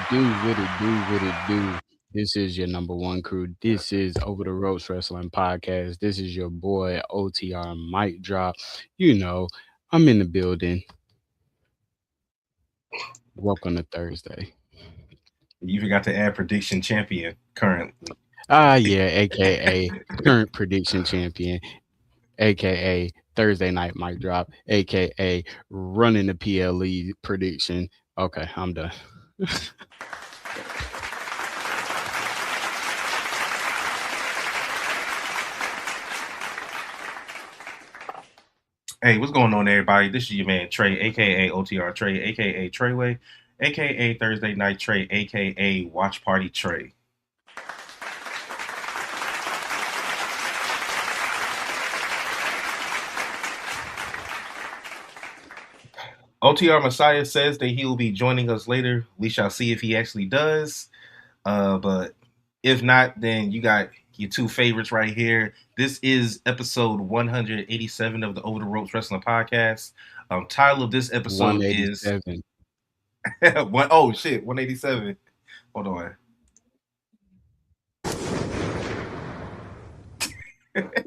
What it do? This is your number one crew. This is Over the Ropes Wrestling Podcast. This is your boy OTR Mic Drop. You know, I'm in the building. Welcome to Thursday. You forgot to add prediction champion currently. Yeah, aka current prediction champion, aka Thursday night mic drop, aka running the PLE prediction. Okay, I'm done. Hey, what's going on, everybody? This is your man Trey, aka OTR Trey, aka Treyway, aka Thursday Night Trey, aka Watch Party Trey. OTR Messiah says that he will be joining us later. We shall see if he actually does. But if not, then you got your two favorites right here. This is episode 187 of the Over the Ropes Wrestling Podcast. Title of this episode is 187. one. Oh shit, 187. Hold on.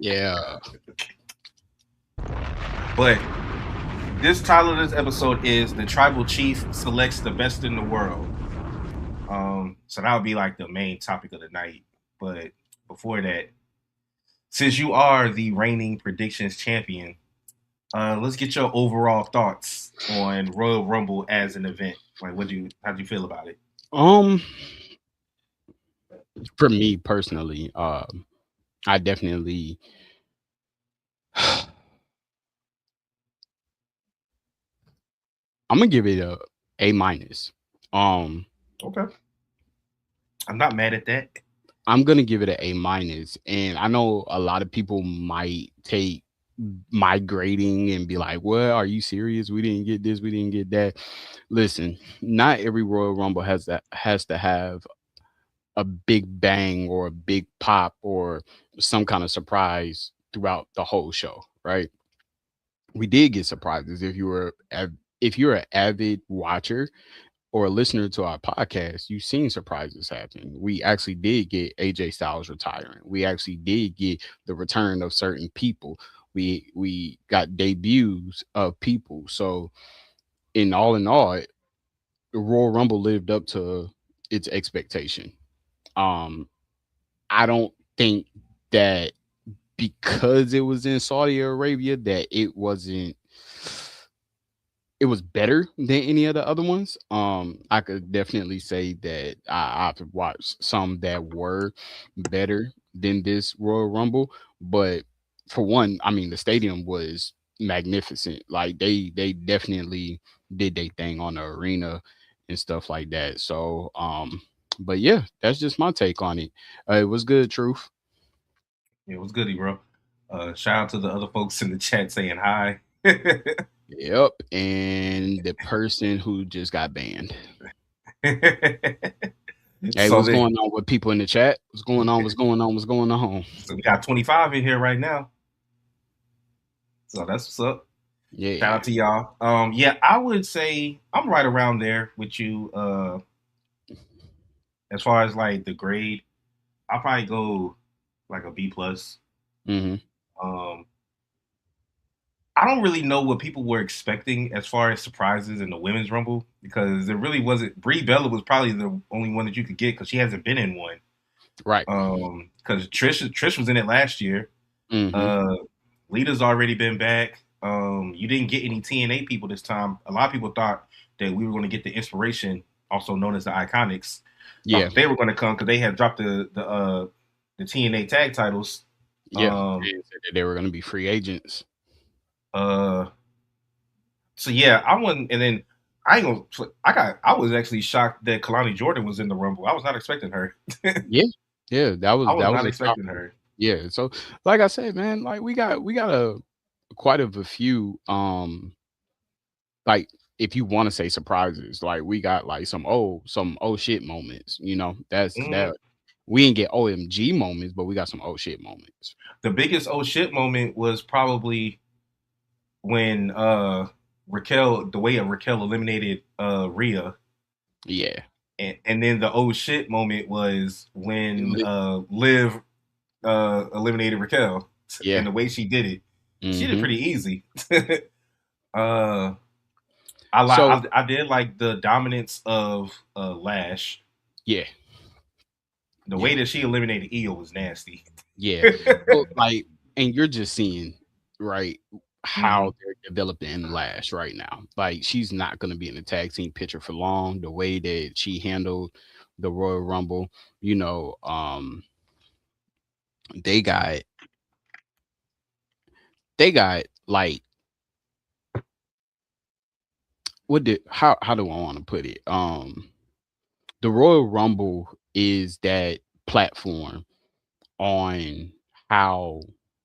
Yeah. But this title of this episode is The Tribal Chief Selects the Best in the World. So that would be like the main topic of the night. But before that, since you are the reigning predictions champion, let's get your overall thoughts on Royal Rumble as an event. Like, how do you feel about it? Um, for me personally, I definitely I'm gonna give it a minus. Um, Okay, I'm not mad at that. I'm gonna give it a minus, and I know a lot of people might take my grading and be like, "What? Are you serious? We didn't get this. We didn't get that." Listen, not every Royal Rumble has to have a big bang or a big pop or some kind of surprise throughout the whole show, right? We did get surprises if you're an avid watcher or a listener to our podcast, you've seen surprises happen. We actually did get AJ Styles retiring. We actually did get the return of certain people. We got debuts of people. So in all, the Royal Rumble lived up to its expectation. Um, I don't think that because it was in Saudi Arabia that it was better than any of the other ones. I could definitely say that I've watched some that were better than this Royal Rumble, but for one, I mean the stadium was magnificent. Like they definitely did their thing on the arena and stuff like that. So but yeah, that's just my take on it. It was good, truth. Yeah, it was goody, bro. Shout out to the other folks in the chat saying hi. Yep, and the person who just got banned. Hey, so what's they, going on with people in the chat? What's going on? What's going on? What's going on? so we got 25 in here right now. So that's what's up. Shout Yeah. out to y'all. Yeah, I would say I'm right around there with you. As far as like the grade, I'll probably go like a B plus. Mm-hmm. Um, I don't really know what people were expecting as far as surprises in the women's rumble because there really wasn't. Brie Bella was probably the only one that you could get because she hasn't been in one. Right. Because Trish was in it last year. Mm-hmm. Uh, Lita's already been back. You didn't get any TNA people this time. A lot of people thought that we were going to get the Inspiration, also known as the Iconics. Thought Yeah. that they were going to come because they had dropped the TNA tag titles. Yeah. Um, They said that they were going to be free agents. uh, so yeah, I wasn't, and then I ain't gonna. I was actually shocked that Kalani Jordan was in the Rumble. I was not expecting her. Yeah. Yeah. That I was was that was not a expecting shocker. her. Yeah. So, like I said, man, like we got a quite of a few like if you want to say surprises, like we got like some oh shit moments. That's Mm, that we didn't get OMG moments, but we got some oh shit moments. the biggest oh shit moment was probably when Raquel, the way Raquel eliminated Rhea. Yeah. and then the oh shit moment was when Liv eliminated Raquel, Yeah. and the way she did it, she did Hmm. pretty easy. uh, So I did like the dominance of Lash. yeah, The way yeah, that she eliminated Io was nasty. yeah. So like, and you're just seeing, right, Hmm. how they're developing Lash right now. Like she's not gonna be in the tag team picture for long. The way that she handled the Royal Rumble, you know, they got they got like what did how do I want to put it? The Royal Rumble is that platform on how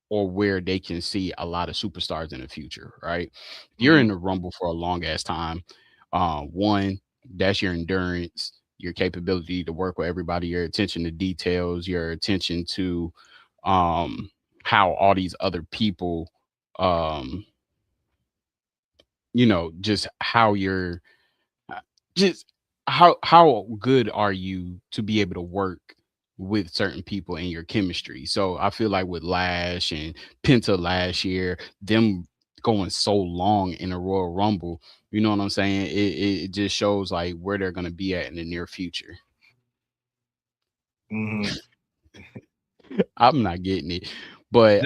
or where they can see a lot of superstars in the future, right? If you're in Hmm. the Rumble for a long ass time, one, that's your endurance, your capability to work with everybody, your attention to details, your attention to um how all these other people um just how you're uh, just how good are you to be able to work with certain people in your chemistry. So I feel like with Lash and Penta last year, them going so long in a Royal Rumble, you know what I'm saying? It just shows like where they're gonna be at in the near future. Hmm. I'm not getting it. But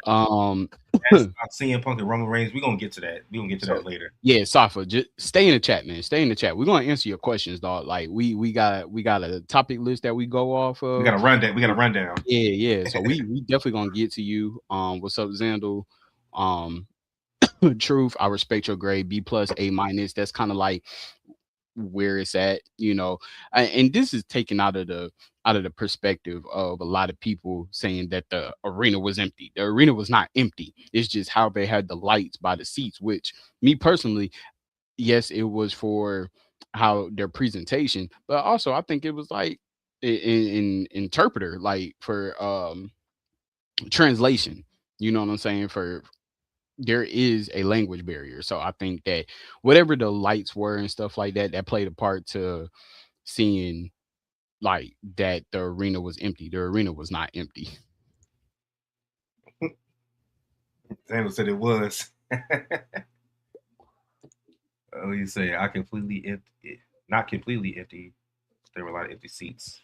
That's CM Punk and Roman Reigns. We're gonna get to that. We're gonna get to so that later. yeah, Safa, just stay in the chat, man. Stay in the chat. We're gonna answer your questions, dog. Like we got a topic list that we go off We got of. to run that. We got to run down. Yeah, yeah. So we definitely gonna get to you. What's up, Xandal? Um, Truth. I respect your grade. B plus, A minus. That's kind of like where it's at, and this is taken out of the perspective of a lot of people saying that the arena was empty. The arena was not empty. It's just how they had the lights by the seats, which me personally, yes, it was for how their presentation, but also I think it was like in interpreter, like for translation. You know what I'm saying? For there is a language barrier. So I think that whatever the lights were and stuff like that, that played a part to seeing like that the arena was empty. The arena was not empty. Sanders said it was. Oh, you say I completely empty, not completely empty. There were a lot of empty seats.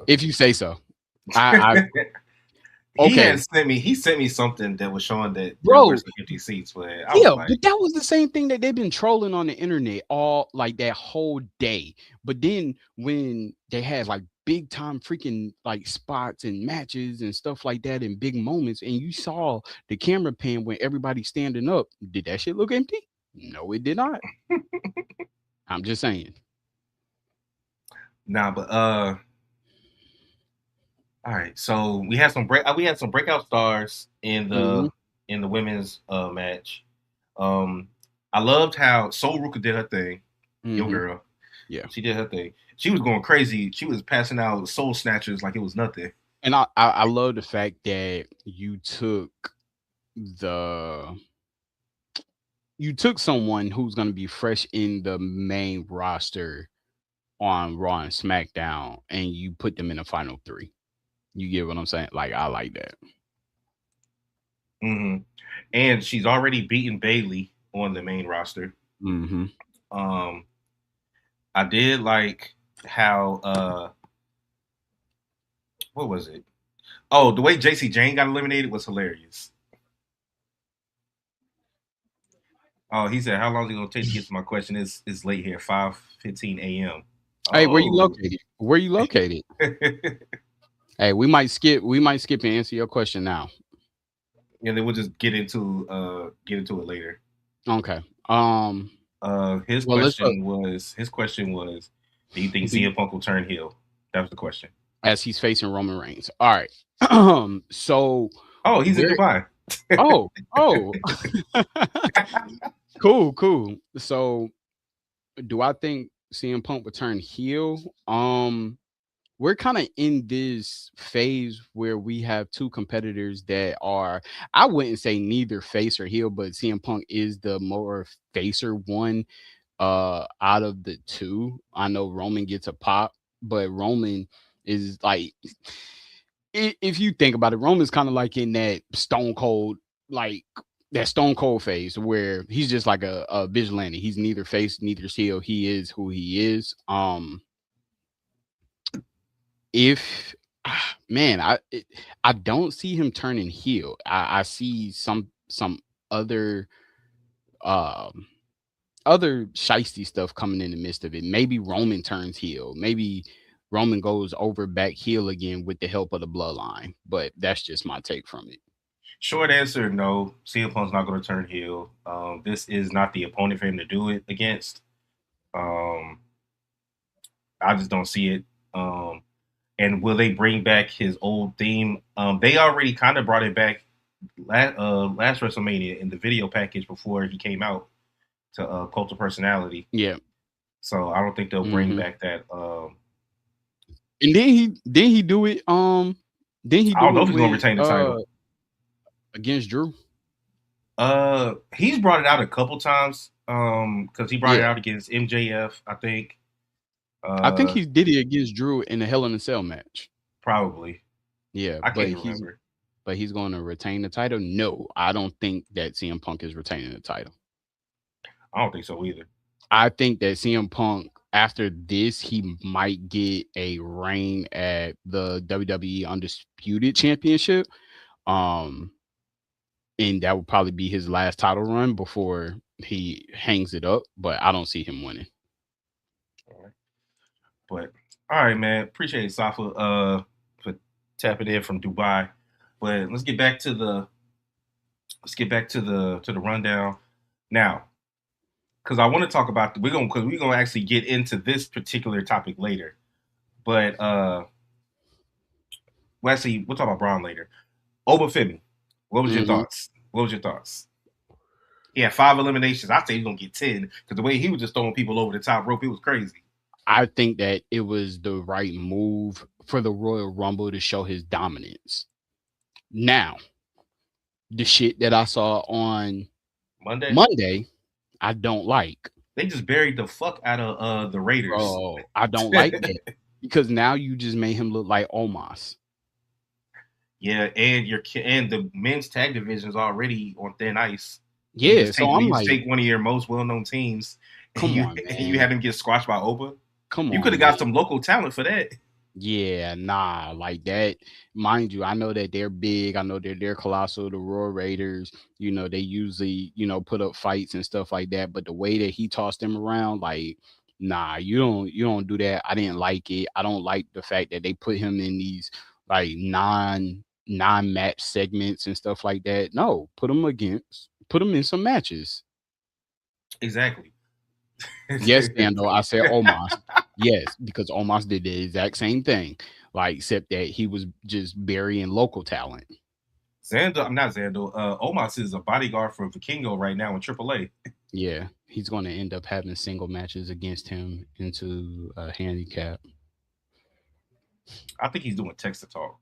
If you say so. I He okay, had sent me. He sent me something that was showing that there were bro. some empty seats, but I was Yeah, like, but that was the same thing that they've been trolling on the internet all like that whole day. But then when they had like big time freaking like spots and matches and stuff like that and big moments, and you saw the camera pan when everybody's standing up, did that shit look empty? No, it did not. I'm just saying. nah. But all right. So we had some break. We had some breakout stars Hmm. in the women's match. Um, I loved how Soul Ruka did her thing. Your Hmm. girl, Yeah. she did her thing. She was going crazy. She was passing out soul snatchers like it was nothing. And I love the fact that the you took someone who's going to be fresh in the main roster on Raw and SmackDown, and you put them in the final three. You get what I'm saying? Like I like that. Hmm. And she's already beaten Bailey on the main roster. Hmm. Um, I did like how what was it? Oh, the way JC Jane got eliminated was hilarious. Oh, he said, "How long is it gonna take to get to my question?" It's late here, 5:15 a.m. Hey, where you Oh, located? Where you located? and Hey, we might skip and answer your question now. then we'll just get into it later. Okay. Well, let's go. His question was, do you think Do you, CM Punk will turn heel? That was the question. as he's facing Roman Reigns. All right. So Oh, he's in where? Dubai. Oh. Cool, cool. So do I think CM Punk would turn heel? We're kind of in this phase where we have two competitors that are, I wouldn't say neither face or heel, but CM Punk is the more facer one. Out of the two, I know Roman gets a pop, but Roman is like, if you think about it, Roman's kind of like in that Stone Cold, like that Stone Cold phase where he's just like a vigilante. He's neither face, neither heel. He is who he is. If man, I don't see him turning heel. I see some other um other shisty stuff coming in the midst of it. Maybe Roman turns heel. Maybe Roman goes over back heel again with the help of the bloodline. But that's just my take from it. Short answer, no. CM Punk's not going to turn heel. This is not the opponent for him to do it against. Um, I just don't see it. And will they bring back his old theme? They already kind of brought it back last WrestleMania in the video package before he came out to Cult of Personality. Yeah. So I don't think they'll bring Hmm. back that. And then he do it. Then he I don't do know it if he's going to with retain the title. against Drew. He's brought it out a couple times. Because he brought it Yeah. out against MJF, I think. I think Uh, he did it against Drew in the Hell in a Cell match. Probably. Yeah, I can't remember. but he's going to retain the title. No, I don't think that CM Punk is retaining the title. I don't think so either. I think that CM Punk after this he might get a reign at the WWE Undisputed Championship. Um, and that would probably be his last title run before he hangs it up. But I don't see him winning. All right. But all right, man. Appreciate it, Safa, for tapping in from Dubai. But let's get back to the rundown now, because I want to talk about we're gonna actually get into this particular topic later. But well, actually, we'll talk about Braun later. Obafemi, what was your Hmm. thoughts? What was your thoughts? He had 5 eliminations. I say he's gonna get 10 because the way he was just throwing people over the top rope, it was crazy. I think that it was the right move for the Royal Rumble to show his dominance. Now, the shit that I saw on Monday, Monday, I don't like. they just buried the fuck out of the Raiders. Bro, I don't like that because now you just made him look like Omos. Yeah, and and the men's tag division is already on thin ice. Yeah, so I'm You just like, take one of your most well known teams come on, and you had man. him get squashed by Oba. Come You could on, have man. got some local talent for that. Yeah, nah, like that. Mind you, I know that they're big. I know they're colossal. The Royal Raiders, they usually, put up fights and stuff like that. But the way that he tossed them around, like, nah, you don't do that. I didn't like it. I don't like the fact that they put him in these like non match segments and stuff like that. No, put him in some matches. Exactly. Yes, Dando, I said Omos. Yes, because Omos did the exact same thing, like except that he was just burying local talent. I'm not Zando. Omos is a bodyguard for Vikingo right now in AAA. Yeah, he's going to end up having single matches against him into a handicap. I think he's doing text to talk.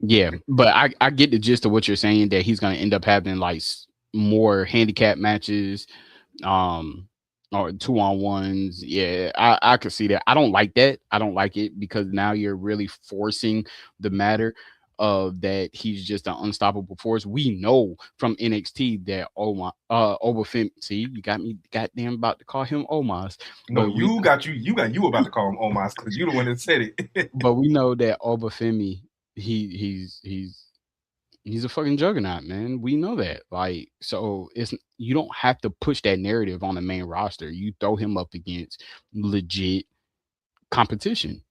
Yeah, but I get the gist of what you're saying that he's going to end up having like more handicap matches, um, or 2-on-1s. Yeah, I could see that. I don't like that. I don't like it because now you're really forcing the matter of that he's just an unstoppable force. We know from NXT that Obafemi. See, you got me goddamn about to call him Omos, No, but we you about to call him Omos because you the one that said it. but we know that Obafemi he's a fucking juggernaut, man. We know that. Like, so it's you don't have to push that narrative on the main roster. You throw him up against legit competition.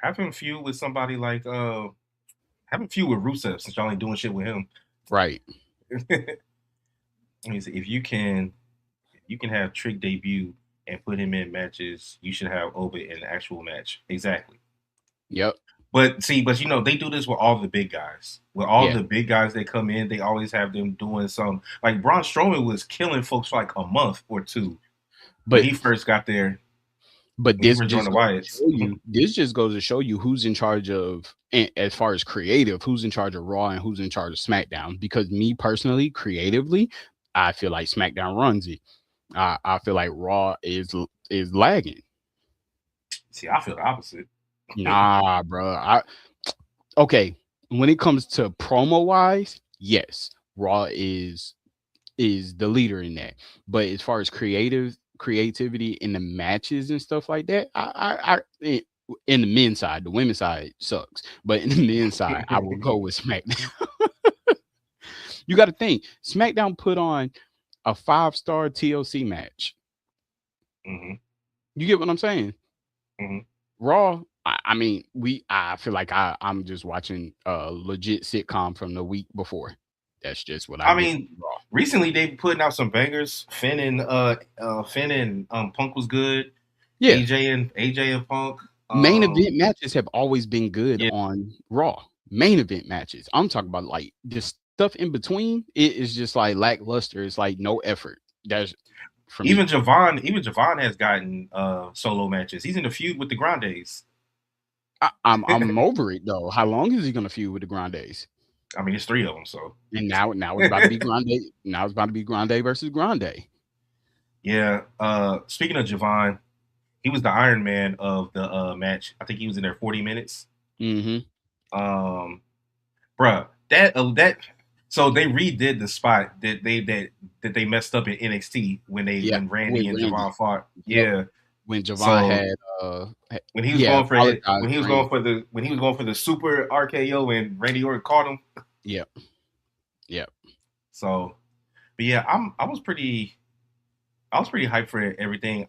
Have him feud with somebody like have him feud with Rusev since y'all ain't doing shit with him. Right. If you can have Trick debut and put him in matches, you should have Oba in an actual match. Exactly. Yep. But see, but they do this with all the big guys. With all Yeah. the big guys that come in, they always have them doing some. Like Braun Strowman was killing folks for like a month or two when But he first got there. but When he this first joined just the goes to Wyatts. show you this just goes to show you who's in charge of as far as creative, who's in charge of Raw and who's in charge of SmackDown. Because me personally, creatively, I feel like SmackDown runs it. I feel like Raw is lagging. See, I feel the opposite. Nah, bro. Okay. When it comes to promo wise, yes, Raw is the leader in that. But as far as creativity in the matches and stuff like that, in the men's side, the women's side sucks. But in the men's side, I will go with SmackDown. You got to think SmackDown put on a 5-star TLC match. Hmm. You get what I'm saying? Hmm. Raw. I mean, I feel like I'm just watching a legit sitcom from the week before. That's just what I I get mean, from Raw. recently they putting out some bangers. Finn and Punk was good. Yeah, AJ and Punk. main event matches have always been good Yeah. on Raw. Main event matches. I'm talking about like the stuff in between. It is just like lackluster. It's like no effort. That's for me. Even Javon has gotten solo matches. He's in a feud with the Grandes. I'm over it though. How long is he gonna feud with the Grandes? I mean, it's three of them, so And now it's about to be Grande. Now it's about to be Grande versus Grande. yeah. Speaking of Javon, he was the Iron Man of the match. I think he was in there 40 minutes. Hmm. Um, bruh, that so they redid the spot that they messed up in NXT Yeah, when with Randy and Randy. Javon fought. Yep. Yeah. When Javon So had when he was yeah, going for apologized to Randy. when he was going for the super RKO and Randy Orton caught him. Yep. Yep. So, but yeah, I was pretty hyped for everything.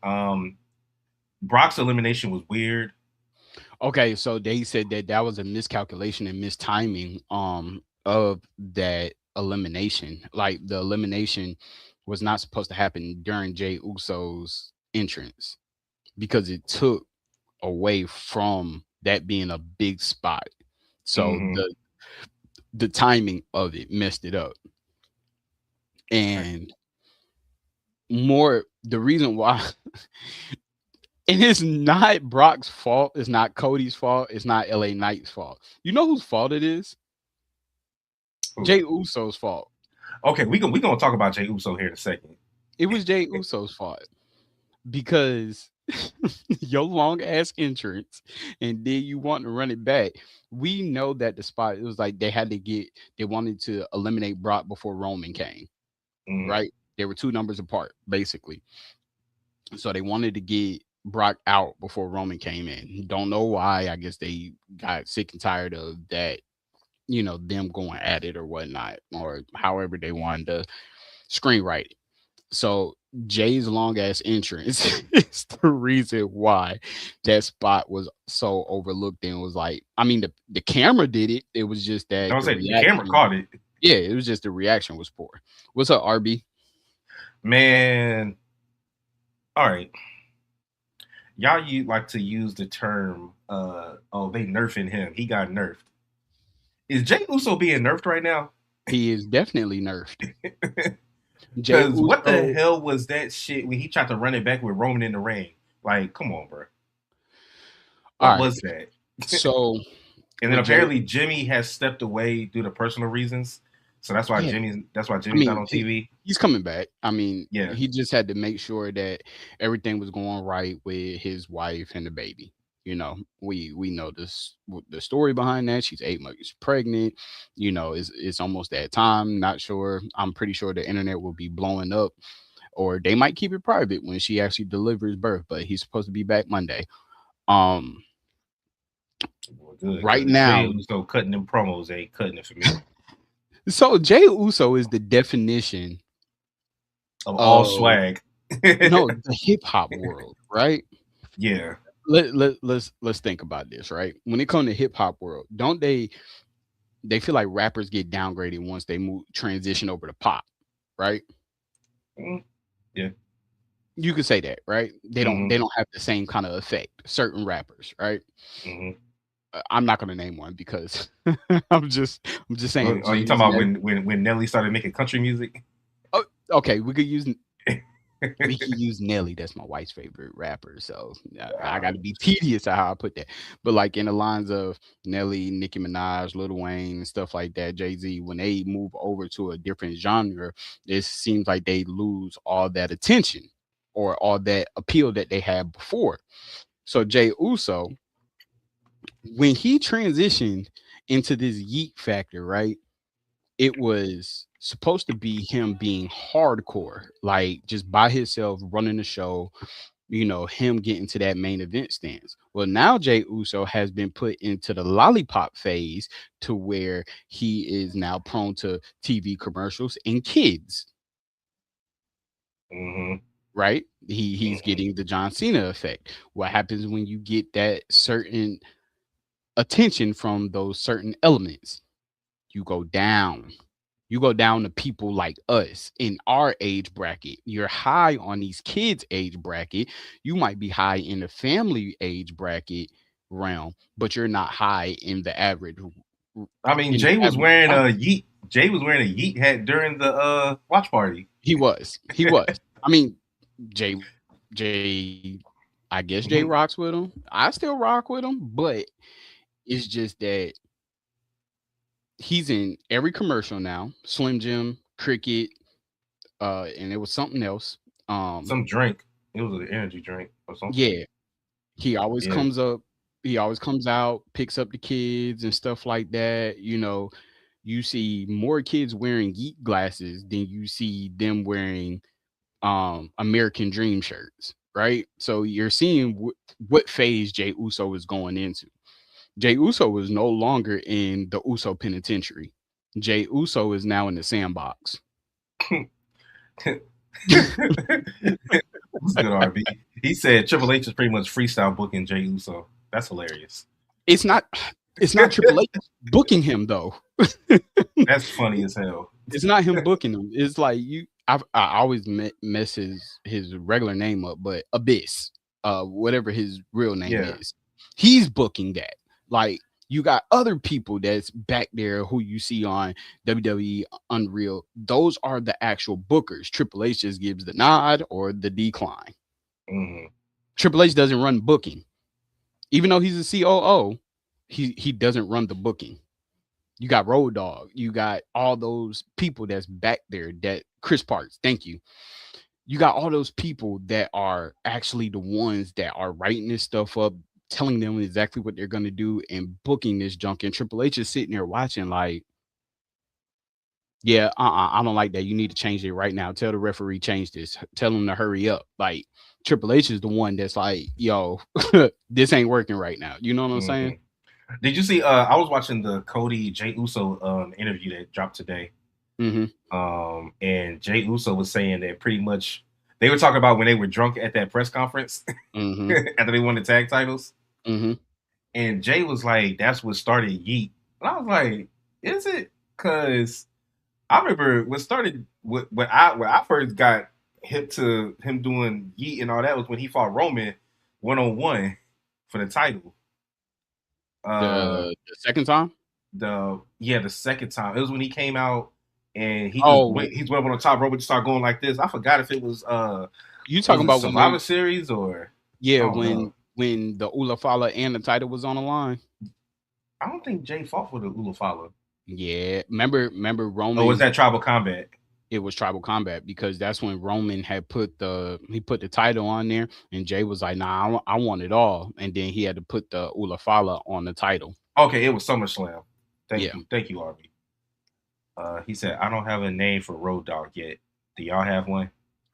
Brock's elimination was weird. Okay, so they said that that was a miscalculation and mistiming of that elimination. Like the elimination was not supposed to happen during Jay Uso's entrance because it took away from that being a big spot. So Hmm. the timing of it messed it up. And more the reason why and it's not Brock's fault, it's not Cody's fault, it's not LA Knight's fault. You know whose fault it is? Jay Uso's fault. Okay, we gonna talk about Jey Uso here in a second. It was Jay Uso's fault because your long ass entrance and then you want to run it back. We know that the spot it was like they wanted to eliminate Brock before Roman came, Hmm. right? They were two numbers apart, basically. So they wanted to get Brock out before Roman came in. Don't know why. I guess they got sick and tired of that, them going at it or whatnot, or however they wanted to screenwrite it. So Jay's long ass entrance is the reason why that spot was so overlooked and was like, I mean, the camera did it. It was just I that was the saying the camera reaction, caught it. yeah, it was just the reaction was poor. What's up, RB? Man, all right. Y'all you like to use the term oh they nerfing him. He got nerfed. Is Jey Uso being nerfed right now? He is definitely nerfed. Jay Because what the Uso. hell was that shit when he tried to run it back with Roman in the ring? Like, come on, bro. All What right. was that? So And then with Jay, apparently Jimmy has stepped away due to personal reasons. So yeah, That's why I Jimmy's not mean, on TV. he's coming back. I mean, Yeah. he just had to make sure that everything was going right with his wife and the baby. We know the story behind that. She's 8 months pregnant. It's almost that time. Not sure. I'm pretty sure the internet will be blowing up, or they might keep it private when she actually delivers birth. But he's supposed to be back Monday. Um, Well, good, right because Jay now, Uso cutting them promos ain't cutting it for me. so Jay Uso is the definition Of all of swag. no the hip hop world, right? Yeah. Let's think about this, right? When it comes to hip hop world, don't they feel like rappers get downgraded once they move transition over to pop, right? Mm, yeah. You could say that, right? They don't Hmm. they don't have the same kind of effect. Certain rappers, right? Hmm. I'm not gonna name one because I'm just Oh, saying oh, you Jay talking Z. about when Nelly started making country music? Oh, okay, we could use Nelly. That's my wife's favorite rapper. So I got to be tedious at how I put that. But like in the lines of Nelly, Nicki Minaj, Lil Wayne, and stuff like that, Jay Z, when they move over to a different genre, it seems like they lose all that attention. or all that appeal that they had before. So Jay Uso, when he transitioned into this yeet factor, right? It was supposed to be him being hardcore, like just by himself running the show, him getting to that main event stance. Well, now Jay Uso has been put into the lollipop phase to where he is now prone to TV commercials and kids, Mm-hmm. right? He's Mm-hmm. getting the John Cena effect. What happens when you get that certain attention from those certain elements? You go down. You go down to people like us in our age bracket. You're high on these kids' age bracket. You might be high in the family age bracket realm, but you're not high in the average I mean, in the Jay was average wearing realm. a yeet. Jay was wearing a yeet hat during the watch party. He was. He was. I mean, Jay Jay I guess Jay rocks with him. I still rock with him, but it's just that he's in every commercial now. Slim Jim, Cricket, and it was something else. Some drink. It was an energy drink or something. Yeah, he always Yeah. comes up, he always comes out, picks up the kids and stuff like that. You see more kids wearing geek glasses than you see them wearing American Dream shirts, right? So you're seeing what phase Jay Uso is going into. Jay Uso is no longer in the Uso penitentiary. Jay Uso is now in the sandbox. What's good, RB? He said Triple H is pretty much freestyle booking Jay Uso. That's hilarious. It's not it's not Triple H booking him though. That's funny as hell. It's not him booking him. It's like I always mess his regular name up, but Abyss, whatever his real name Yeah. is, he's booking that. Like you got other people that's back there who you see on WWE Unreal. Those are the actual bookers. Triple H just gives the nod or the decline. Mm-hmm. Triple H doesn't run booking, even though he's a COO. He doesn't run the booking. You got Road Dog. You got all those people that's back there. That Chris Parks. Thank you. You got all those people that are actually the ones that are writing this stuff up, telling them exactly what they're gonna do, and booking this junk. And Triple H is sitting there watching, like, yeah, I don't like that. You need to change it right now. Tell the referee change this. Tell him to hurry up. Like Triple H is the one that's like, yo, this ain't working right now. You know what I'm saying? Mm-hmm. Did you see? I was watching the Cody Jay Uso interview that dropped today. Mm-hmm. And Jay Uso was saying that pretty much they were talking about when they were drunk at that press conference Mm-hmm. after they won the tag titles. Mm-hmm. And Jay was like, "That's what started Yeet." And I was like, "Is it?" Because I remember when I first got hip to him doing Yeet and all that was when he fought Roman 1-on-1 for the title. The second time. The second time it was when he came out and Oh, he's went up on the top rope and just started going like this. I forgot if it you was talking it about when Survivor they? Series or Yeah, I don't know. when the Ulafala and the title was on the line. I don't think Jay fought for the Ulufala. Yeah, remember Oh, was Roman. that Tribal Combat? It was Tribal Combat because that's when Roman had put the title on there, and Jay was like, "Nah, I want it all," and then he had to put the Ulafala on the title. Okay, it was SummerSlam. Yeah, Thank you, Arby. He said, "I don't have a name for Road Dog yet. Do y'all have one?"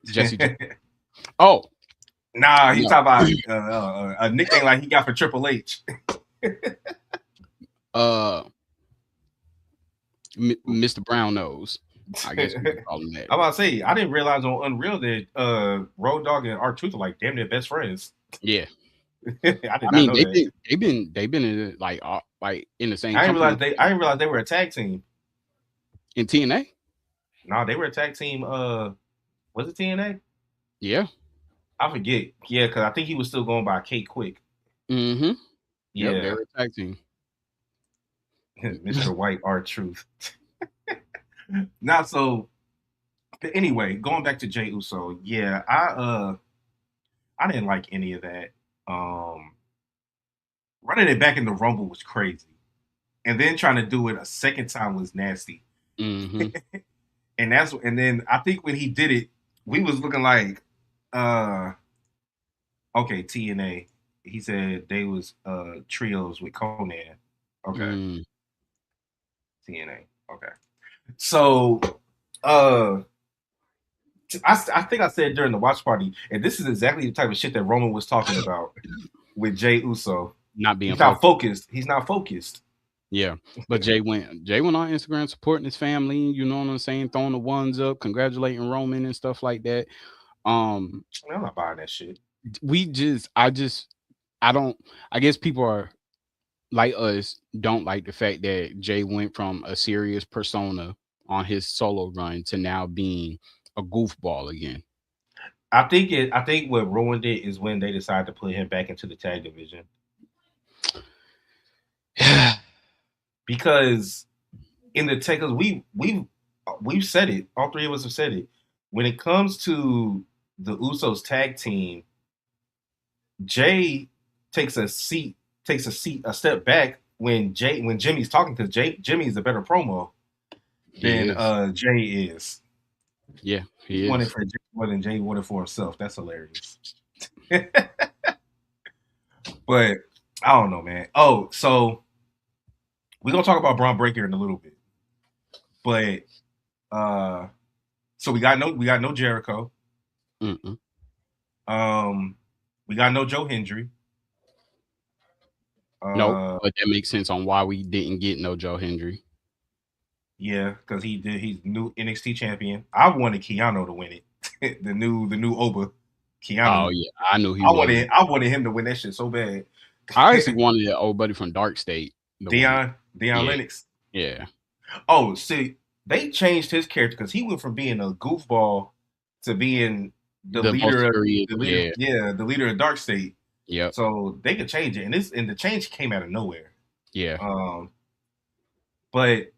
Jesse. Oh Nah, he's no, talking about a nickname like he got for Triple H. uh, Mr. Brown Nose. I guess we can call him that. I'm about to say, I didn't realize on Unreal that Road Dog and R-Truth are like damn near best friends. Yeah, I did I not mean know that. they've been in like in the same I company didn't realize they were a tag team. in TNA. No, they were a tag team. Was it TNA? Yeah. I forget. Yeah, because I think he was still going by Kate Quick. Mm-hmm. Yep, they Yeah, were a tag team. Mr. White R-Truth. Not so. But anyway, going back to Jay Uso, yeah, I didn't like any of that. Running it back in the Rumble was crazy, and then trying to do it a second time was nasty. Mm-hmm. And then I think when he did it, we was looking like Uh, okay, TNA. He said they was trios with Conan. Okay, Mm, TNA. Okay, so uh, I think I said during the watch party, and this is exactly the type of shit that Roman was talking about with Jay Uso. not being He's not focused. focused. He's not focused. Yeah, but Jay went on Instagram supporting his family. You know what I'm saying? Throwing the ones up, congratulating Roman and stuff like that. Um, I'm not buying that shit. I don't. I guess people are like us don't like the fact that Jay went from a serious persona on his solo run to now being a goofball again. I think what ruined it is when they decided to put him back into the tag division because in the tag, cause we've said it. All three of us have said it. When it comes to the Usos tag team, Jay takes a seat, a step back when Jimmy's talking because Jimmy's a better promo He than is. Jay is. Yeah, He he wanted is. for Jay more than Jay wanted for himself. That's hilarious. But I don't know, man. Oh, so we're gonna talk about Braun Breaker in a little bit, but uh, so we got no Jericho. Mm-mm. Um, we got no Joe Hendry. Nope. Uh, But that makes sense on why we didn't get no Joe Hendry. yeah, because he's new NXT champion. I wanted Keanu to win it. The new Oba, Oh Keanu. yeah, I knew he was. I wanted him to win that shit so bad. I actually wanted that old buddy from Dark State to win it. Dion Yeah, Lennox. yeah. Oh, see, they changed his character because he went from being a goofball to being The most serious. the leader, Yeah, yeah, the leader of Dark State. yep, So they could change it, and the change came out of nowhere. yeah, Um, but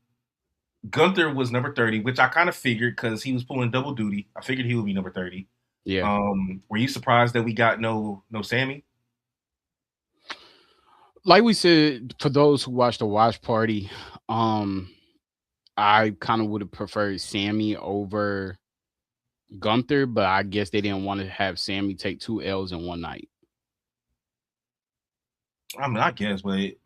Gunther was number 30, which I kind of figured because he was pulling double duty. I figured he would be number 30. yeah. Were you surprised that we got no Sammy? Like we said, for those who watched the watch party, um, I kind of would have preferred Sammy over Gunther, but I guess they didn't want to have Sammy take two L's in one night. I mean, I guess, but it's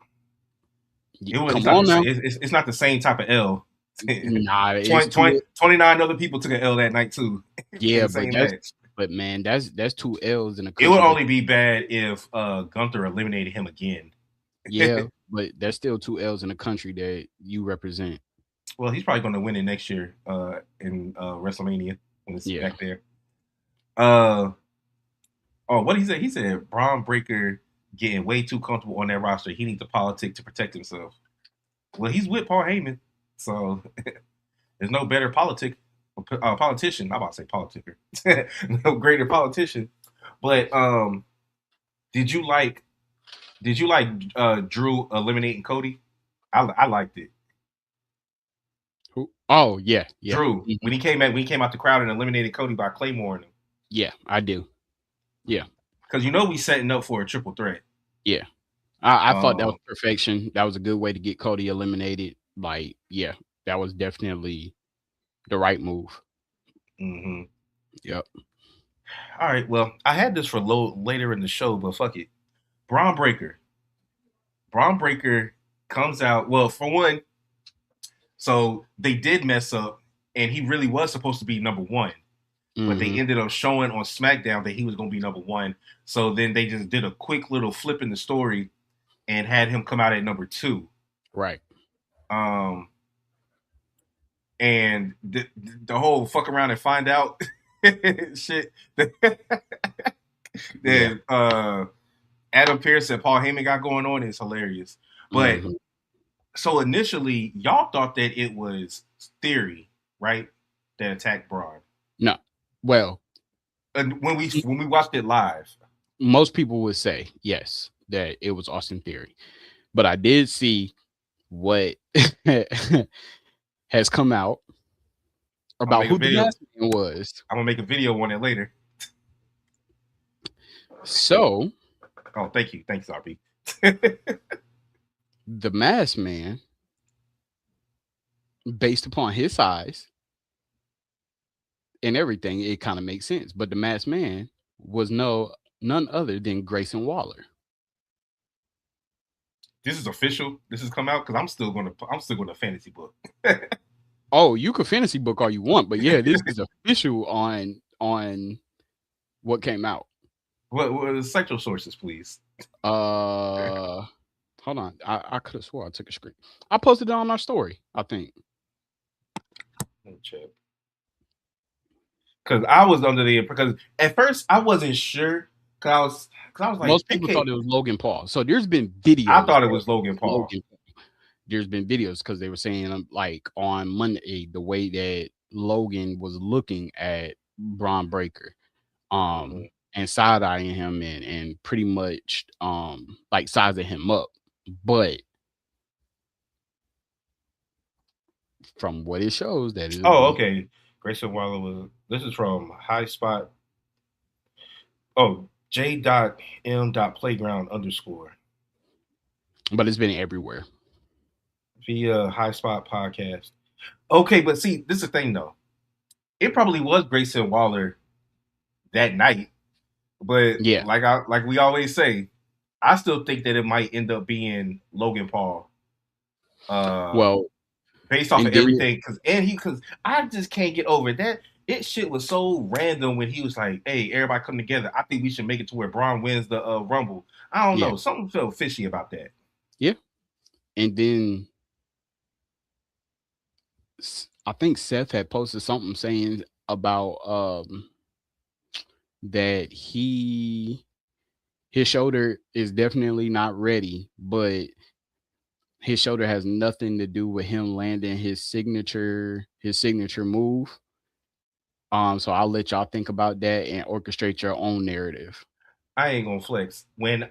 Come not on now. it's not the same type of L. Nah, it's 29 other people took an L that night too in yeah, the but same match. man, that's two L's in a It would country that only be bad if Gunther eliminated him again. yeah, but that's still two L's in a country that you represent. Well, he's probably going to win it next year in WrestleMania when it's Yeah. back there. Uh, oh, what he said? He said Braun Breaker getting way too comfortable on that roster. He needs a politic to protect himself. Well, he's with Paul Heyman, so there's no better politician. I'm about to say politicker, no greater politician. But did you like Drew eliminating Cody? I liked it. Who? Oh, yeah, yeah. Drew Mhm. when he came out the crowd and eliminated Cody by Claymore him. Yeah, I do. Yeah. Because we setting up for a triple threat. Yeah. I thought that was Um, perfection. That was a good way to get Cody eliminated. Like, yeah, that was definitely the right move. mm-hmm. Yep. All right. Well, I had this for later in the show, but fuck it. Braun Breaker. Braun Breaker comes out. Well, for one, so they did mess up, and he really was supposed to be number one, but they Mhm. ended up showing on SmackDown that he was going to be number one. So then they just did a quick little flip in the story and had him come out at number two. Right. Um, and the whole fuck around and find out shit Yeah. that Adam Pearce and Paul Heyman got going on is hilarious. But Mhm. so initially, y'all thought that it was Theory, right? That attacked Braun. No. Well, And m when we watched it live, most people would say, yes, that it was Austin Theory. But I did see what has come out I'm gonna about make a who the video. masked man was. I'm gonna make a video on it later. So, Oh, thanks, RP. the masked man, based upon his size and everything, it kind of makes sense. But the masked man was none other than Grayson Waller. This is official. This has come out because I'm still going to fantasy book. Oh, you could fantasy book all you want, but yeah, this is official on what came out. What cite your sources, please? Uh, hold on. I could have swore I took a screen. I posted it on our story, I think. Let me check. Because I was under the because at first I wasn't sure because I was like Most it people can't. thought it was Logan Paul. So there's been I videos thought it of was Logan Paul. Logan. There's been videos because they were saying like on Monday the way that Logan was looking at Braun Breaker, Hmm. and side eyeing him and pretty much like sizing him up. But from what it shows, that is a Oh, belief. okay. Grayson Waller was. This is from High Spot. Oh, J. M. Playground underscore But it's been everywhere. via High Spot podcast. Okay, but see, this is the thing though. It probably was Grayson Waller that night, but Yeah. like we always say, I still think that it might end up being Logan Paul. Uh, Well, Based off and of then everything, because I just can't get over that. It shit was so random when he was like, "Hey, everybody come together. I think we should make it to where Braun wins the Rumble." I don't yeah, know. Something felt fishy about that. yeah, and then I think Seth had posted something saying about that his shoulder is definitely not ready, but his shoulder has nothing to do with him landing his signature move. So I'll let y'all think about that and orchestrate your own narrative. I ain't gonna flex. When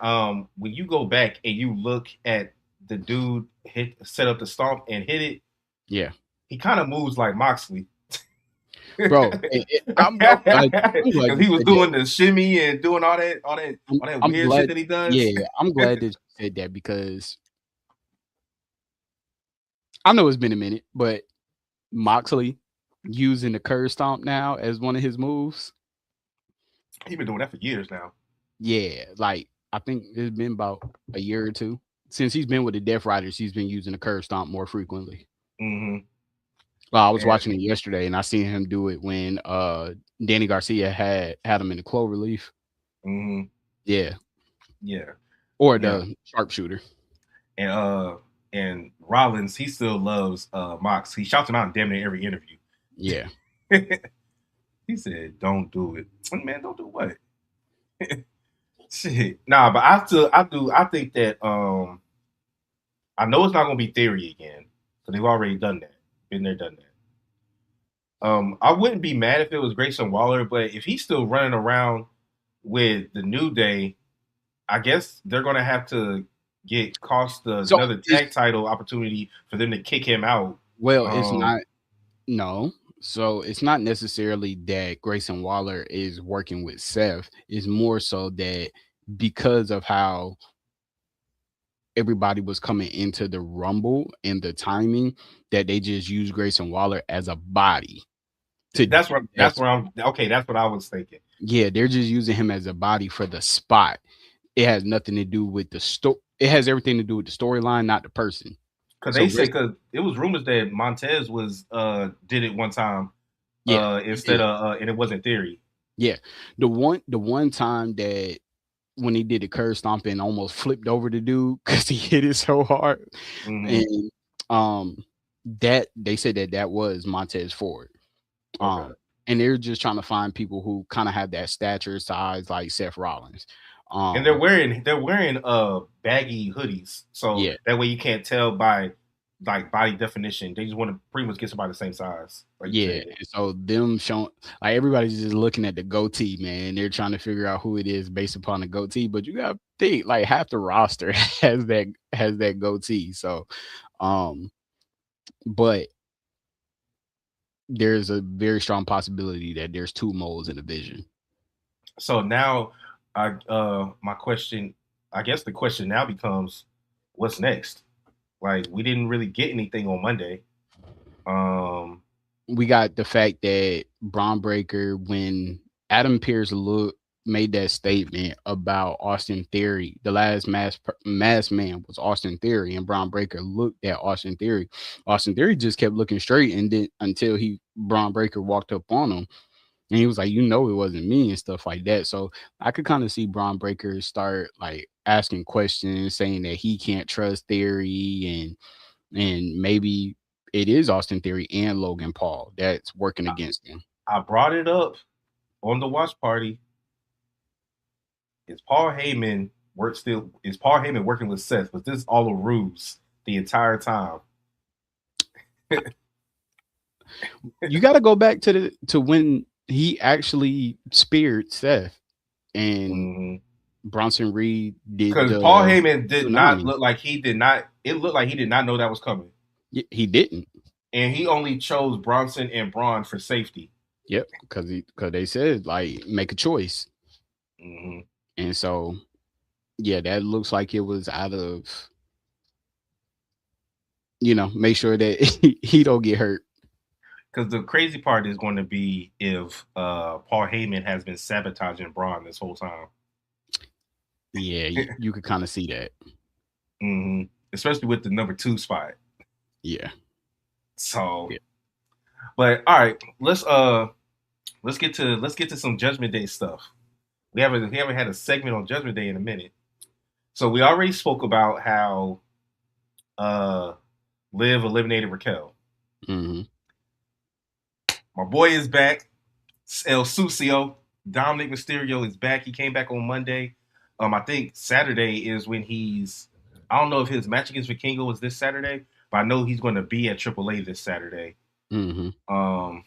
you go back and you look at the dude hit set up the stomp and hit it, Yeah, he kind of moves like Moxley. bro. I'm glad Because you he was said that. doing the shimmy and doing all that I'm weird shit glad. that he does. Yeah, I'm glad that you said that because I know it's been a minute, but Moxley using the curve stomp now as one of his moves. He's been doing that for years now. Yeah, like I think it's been about a year or two since he's been with the Death Riders. He's been using the curve stomp more frequently. Hmm. Well, I was And watching it yesterday, and I seen him do it when Danny Garcia had him in the clover leaf. hmm Yeah, yeah, or yeah. the sharpshooter. And Rollins, he still loves Mox. He shouts him out in damn near every interview. Yeah. He said, "Don't do it, man. Don't do what? Shit, nah." But I think that I know it's not gonna be Theory again because they've already done that. Been there, done that. I wouldn't be mad if it was Grayson Waller, but if he's still running around with the New Day, I guess they're gonna have to get cost So another tag it's title opportunity for them to kick him out. well, it's Um, not no. So it's not necessarily that Grayson Waller is working with Seth. It's more so that because of how everybody was coming into the Rumble and the timing, that they just use Grayson Waller as a body to do that's that. where I'm okay. That's what I was thinking Yeah, they're just using him as a body for the spot. It has nothing to do with the story. It has everything to do with the storyline, not the person. because So they said Grayson, because it was rumors that Montez was did it one time yeah, he instead did. of and it wasn't Theory. Yeah, the one time that when he did the curve stomp and almost flipped over the dude because he hit it so hard, Hmm. and um, that they said that was Montez Ford. Okay. Um, and they're just trying to find people who kind of have that stature size like Seth Rollins. And Um, they're wearing baggy hoodies, so yeah, that way you can't tell by like body definition. They just want to pretty much get somebody the same size, like you yeah. said. And so them showing like everybody's just looking at the goatee, man. They're trying to figure out who it is based upon the goatee, but you gotta think like half the roster has that goatee. So um, but there's a very strong possibility that there's two moles in the vision. So now, I my question, I guess the question now becomes, what's next? Like we didn't really get anything on Monday. Um, We got the fact that Braun Breaker, when Adam Pierce looked. made that statement about Austin Theory. The last mass man was Austin Theory, and Braun Breaker looked at Austin Theory. Austin Theory just kept looking straight, and then until Braun Breaker walked up on him, and he was like, it wasn't me and stuff like that. So I could kind of see Braun Breaker start like asking questions, saying that he can't trust Theory, and maybe it is Austin Theory and Logan Paul that's working against him. I brought it up on the watch party. Is Paul Heyman Is Paul Heyman working with Seth? Was this all a ruse the entire time? You got to go back to when he actually speared Seth, and Mm-hmm. Bronson Reed did Because Paul the Heyman did not tsunami. look like he did not. It looked like he did not know that was coming, He didn't. and he only chose Bronson and Braun for safety. Yep, because they said like make a choice, Mm-hmm. and so yeah, that looks like it was out of make sure that he don't get hurt. Because the crazy part is going to be if Paul Heyman has been sabotaging Braun this whole time. Yeah, you could kind of see that. Mm-hmm. Especially with the number 2 spot. Yeah. So, Yeah. but all right, let's get to some Judgment Day stuff. We haven't had a segment on Judgment Day in a minute. So we already spoke about how Liv eliminated Raquel. Mm-hmm. My boy is back. El Sucio, Dominic Mysterio is back. He came back on Monday. I think Saturday is when he's. I don't know if his match against Vikingo was this Saturday, but I know he's going to be at AAA this Saturday. Mm-hmm.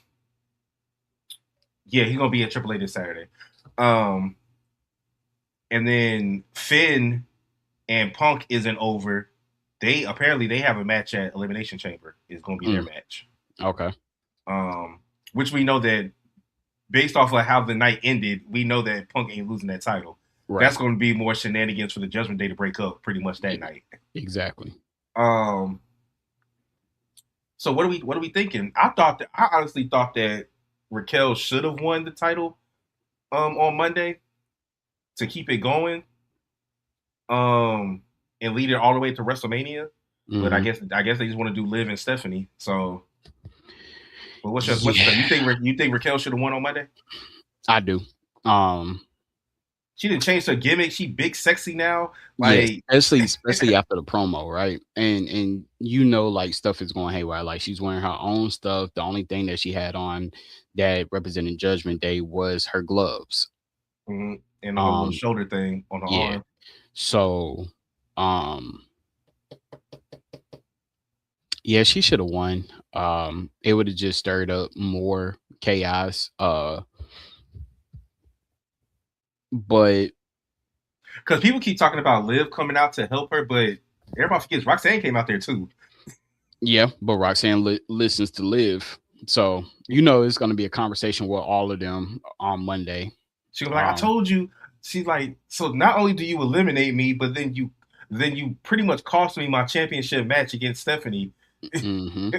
Yeah, he's going to be at AAA this Saturday. And then Finn and Punk isn't over. They have a match at Elimination Chamber. Is going to be their match. Okay. Which we know that based off of how the night ended, we know that Punk ain't losing that title. Right. That's going to be more shenanigans for the Judgment Day to break up pretty much that night. Exactly. So what are we thinking? I honestly thought that Raquel should have won the title on Monday to keep it going. And lead it all the way to WrestleMania. Mm-hmm. But I guess they just want to do Liv and Stephanie. So but what's you think Raquel should have won on Monday? I do. She didn't change her gimmick. She big sexy now. Like especially after the promo, right? And like stuff is going haywire. Like she's wearing her own stuff. The only thing that she had on that represented Judgment Day was her gloves. Mm-hmm. And the little shoulder thing on her arm. So yeah, she should have won. It would have just stirred up more chaos. But because people keep talking about Liv coming out to help her, but everybody forgets Roxanne came out there too. Yeah, but Roxanne listens to Liv, so it's going to be a conversation with all of them on Monday. She'll be like, "I told you." She's like, "So not only do you eliminate me, but then you pretty much cost me my championship match against Stephanie." Mm-hmm.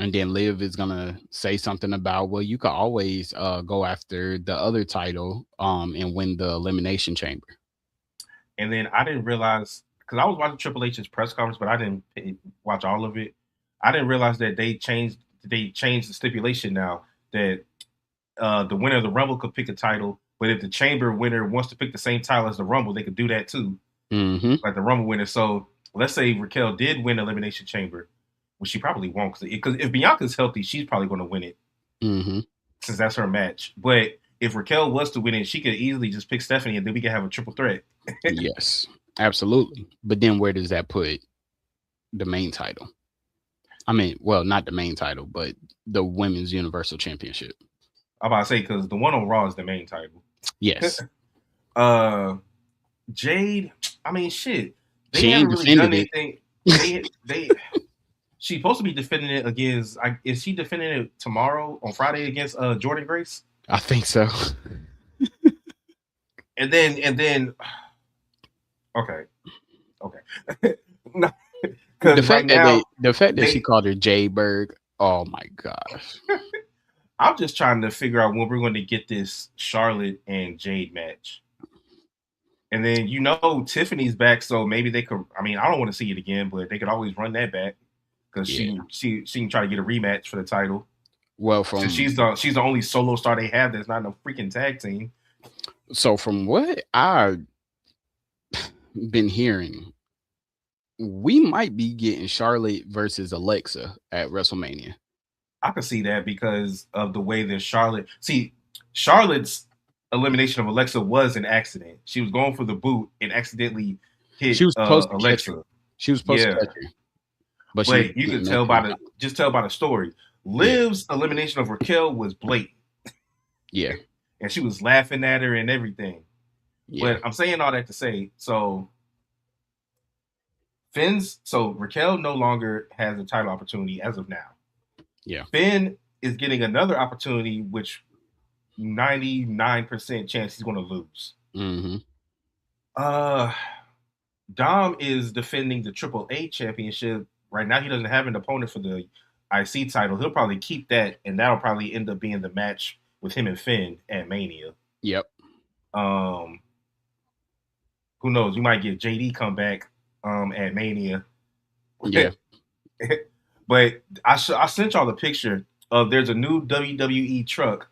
And then Liv is gonna say something about, well, you could always go after the other title and win the Elimination Chamber. And then I didn't realize, because I was watching Triple H's press conference, but I didn't watch all of it. I didn't realize that they changed the stipulation now that the winner of the Rumble could pick a title, but if the Chamber winner wants to pick the same title as the Rumble, they could do that too. Mm-hmm. Like the Rumble winner. So let's say Raquel did win Elimination Chamber. Well, she probably won't, because if Bianca's healthy, she's probably going to win it. Mm-hmm. Since that's her match. But if Raquel was to win it, she could easily just pick Stephanie, and then we could have a triple threat. Yes, absolutely. But then where does that put the main title? I mean, well, not the main title, but the Women's Universal Championship. I'm about to say, because the one on Raw is the main title. Yes. Jade, I mean, shit. They haven't really done anything. She's supposed to be defending it against. Is she defending it tomorrow on Friday against Jordan Grace? I think so. and then, okay. No, the fact that she called her Jade Berg. Oh my gosh. I'm just trying to figure out when we're going to get this Charlotte and Jade match. And then Tiffany's back, so maybe they could. I mean, I don't want to see it again, but they could always run that back because Yeah. she can try to get a rematch for the title. Well, Since from she's the only solo star they have that's not in a freaking tag team. from what I've been hearing, we might be getting Charlotte versus Alexa at WrestleMania. I can see that because of the way that Charlotte's elimination of Alexa was an accident. She was going for the boot and accidentally She hit was supposed to catch her. Alexa. She was supposed to Yeah, catch her, but she but you could didn't tell make it in by time. the story. Yeah, Liv's elimination of Raquel was blatant, yeah, and she was laughing at her and everything. yeah, But I'm saying all that to say, so Raquel no longer has a title opportunity as of now. yeah. Finn is getting another opportunity, which 99% chance he's going to lose. Mm-hmm. Uh, Dom is defending the AAA championship. Right now, he doesn't have an opponent for the IC title. He'll probably keep that, and that'll probably end up being the match with him and Finn at Mania. Yep. Um, who knows? You might get JD come back at Mania. Yeah. But I sent y'all the picture of there's a new WWE truck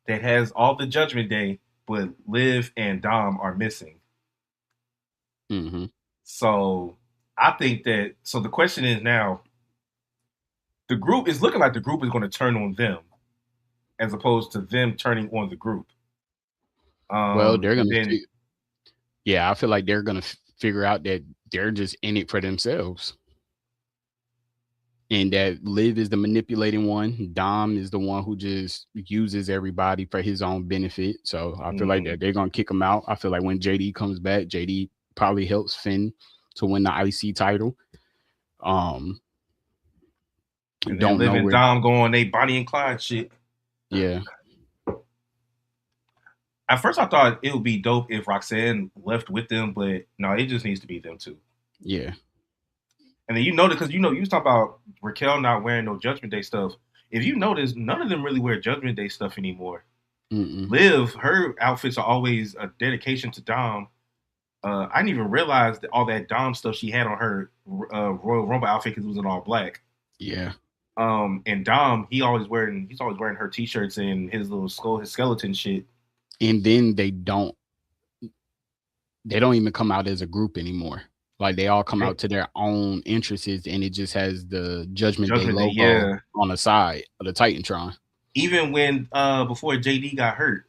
that has all the Judgment Day, but Liv and Dom are missing. Mm-hmm. So I think that the question is now the group is looking like the group is going to turn on them as opposed to them turning on the group. Well, they're And gonna. then Yeah, I feel like they're gonna figure out that they're just in it for themselves, and that Liv is the manipulating one. Dom is the one who just uses everybody for his own benefit. So I feel like mm, that they're gonna kick him out. I feel like when JD comes back, JD probably helps Finn to win the IC title. Um, and then don't Liv know and where. Dom go on they Bonnie and Clyde shit. Yeah, At first, I thought it would be dope if Roxanne left with them, but no, it just needs to be them two. yeah, And then because you was talking about Raquel not wearing no Judgment Day stuff. If you notice, none of them really wear Judgment Day stuff anymore. mm-mm. Liv, her outfits are always a dedication to Dom. I didn't even realize that all that Dom stuff she had on her Royal Rumble outfit because it was in all black. Yeah. And Dom, he's always wearing her t-shirts and his little his skeleton shit. And then they don't even come out as a group anymore. Like they all come out to their own interests, and it just has the Judgment Day Judgment Day, logo yeah. on the side of the Titantron. Even when before JD got hurt,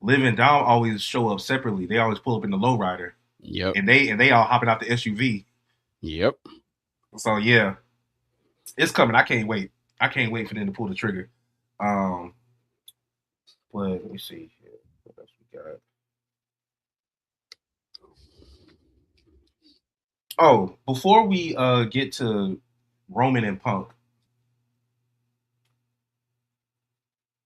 Liv and Dom always show up separately. They always pull up in the lowrider, Yep. and they all hopping out the SUV. Yep. So yeah, it's coming. I can't wait. I can't wait for them to pull the trigger. Um, but let me see here. What else we got? Oh, before we get to Roman and Punk,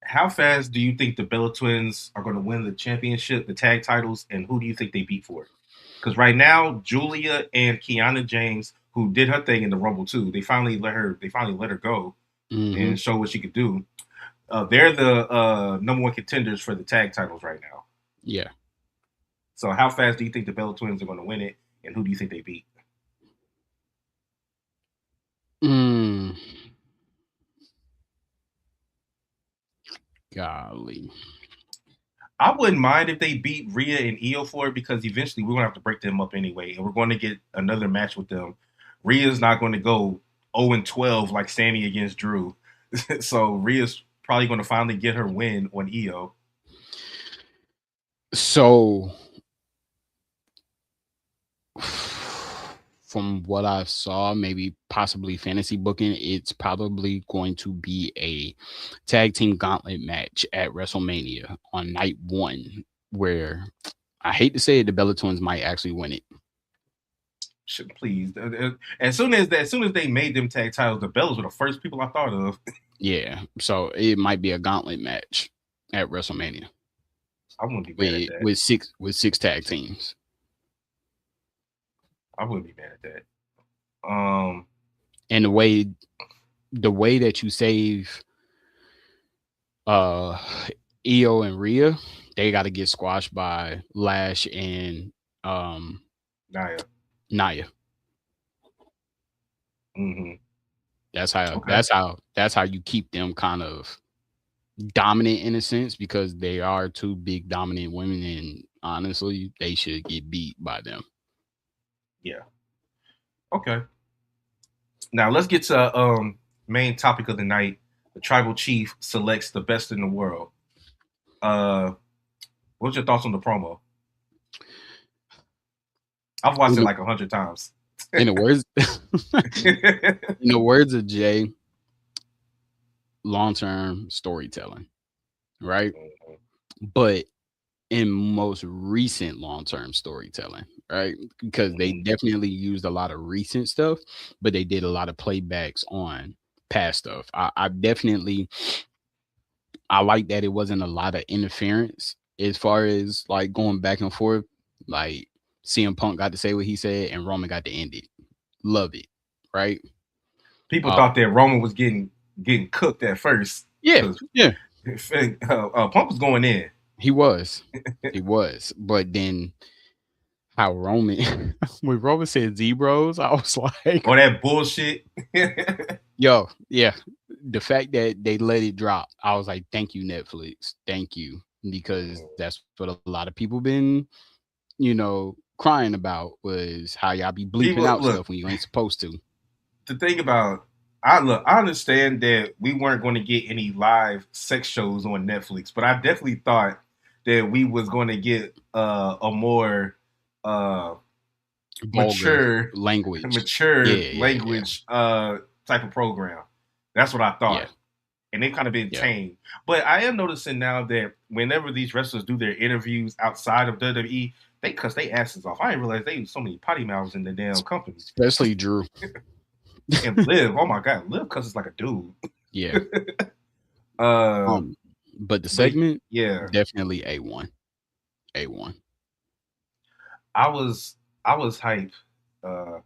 how fast do you think the Bella Twins are going to win the championship, the tag titles, and who do you think they beat for it? Because right now, Julia and Kiana James, who did her thing in the Rumble too, they finally let her go Mm-hmm. and show what she could do. They're the number one contenders for the tag titles right now. Yeah. So how fast do you think the Bella Twins are going to win it, and who do you think they beat? Mm. Golly. I wouldn't mind if they beat Rhea and Io for it because eventually we're gonna have to break them up anyway, and we're going to get another match with them. Rhea's not going to go 0-12 like Sammy against Drew, so Rhea's probably going to finally get her win on Io. So from what I saw, maybe possibly fantasy booking, it's probably going to be a tag team gauntlet match at WrestleMania on night one, where I hate to say it, the Bella Twins might actually win it. Please, as soon as they made them tag titles, the Bellas were the first people I thought of. Yeah, so it might be a gauntlet match at WrestleMania I wouldn't be mad at that. with six tag teams. I wouldn't be mad at that. And the way that you save Uh, Io and Rhea, they got to get squashed by Lash and um Naya. Naya. Hmm. That's how Okay. that's how that's how you keep them kind of dominant in a sense because they are two big dominant women, and honestly, they should get beat by them. Yeah. Okay. Now let's get to main topic of the night. The tribal chief selects the best in the world. Uh, what's your thoughts on the promo? I've watched In it the, like 100 times. in the words, in the words of Jay, long term storytelling, right? But in most recent long term storytelling, right? Because they Mhm. definitely used a lot of recent stuff, but they did a lot of playbacks on past stuff. I definitely I like that it wasn't a lot of interference as far as like going back and forth. Like CM Punk got to say what he said and Roman got to end it. Love it. Right? People Uh thought that Roman was getting cooked at first yeah, because yeah. Punk was going in. He was. He was. But then how Roman when Roman said zebros, I was like, All that bullshit. yo, yeah. The fact that they let it drop, I was like, thank you, Netflix. Thank you. Because that's what a lot of people been, crying about was how y'all be bleeping People out stuff look. when you ain't supposed to. The thing about I understand that we weren't going to get any live sex shows on Netflix, but I definitely thought that we was going to get a more uh, Vulgar mature language. Yeah, mature yeah, yeah. language type of program. That's what I Yeah, thought. And they've kind of been yeah. tame. But I am noticing now that whenever these wrestlers do their interviews outside of WWE, they cuss their asses off. I didn't realize they use so many potty mouths in the damn company. Especially Drew. And Liv, oh my god, Liv cusses like a dude. Yeah. Uh, Um, but the but segment, yeah, definitely A1. A1. I was I was hype. Uh,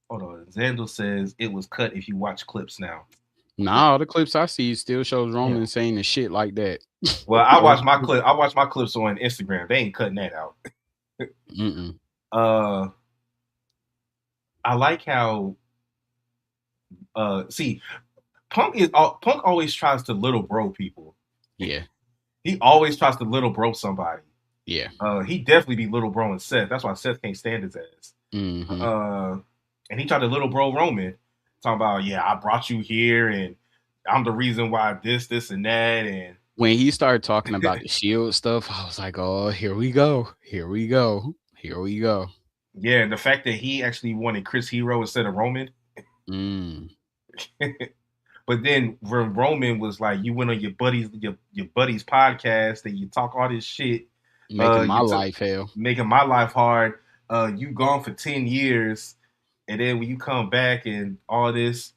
hold on, Zandel says it was cut if you watch clips now. Nah, all the clips I see still shows Yeah. Roman saying the shit like that. Well, I Those watch my clip. I watch my clips on Instagram. They ain't cutting that out. mm-mm. Uh, I like how see Punk always tries to little bro people. Yeah, He always tries to little bro somebody. yeah. He definitely be little bro and Seth. That's why Seth can't stand his ass. Mm-hmm. Uh, and he tried to little bro Roman, talking about yeah, I brought you here and I'm the reason why this and that and When he started talking about the shield stuff, I was like, oh, here we go. Here we go. Here we go. yeah, and the fact that he actually wanted Chris Hero instead of Roman. Mm. But then when Roman was like, you went on your buddy's podcast and you talk all this shit, Making my you took life hell. making my life hard. You gone for 10 years, and then when you come back and all this,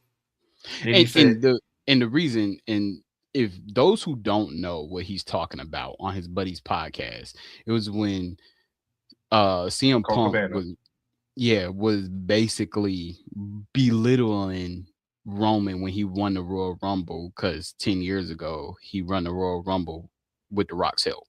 then he And said, and the reason, and if those who don't know what he's talking about on his buddy's podcast, it was when CM Cole Punk Cabana. was basically belittling Roman when he won the Royal Rumble because 10 years ago he won the Royal Rumble with the Rock's help.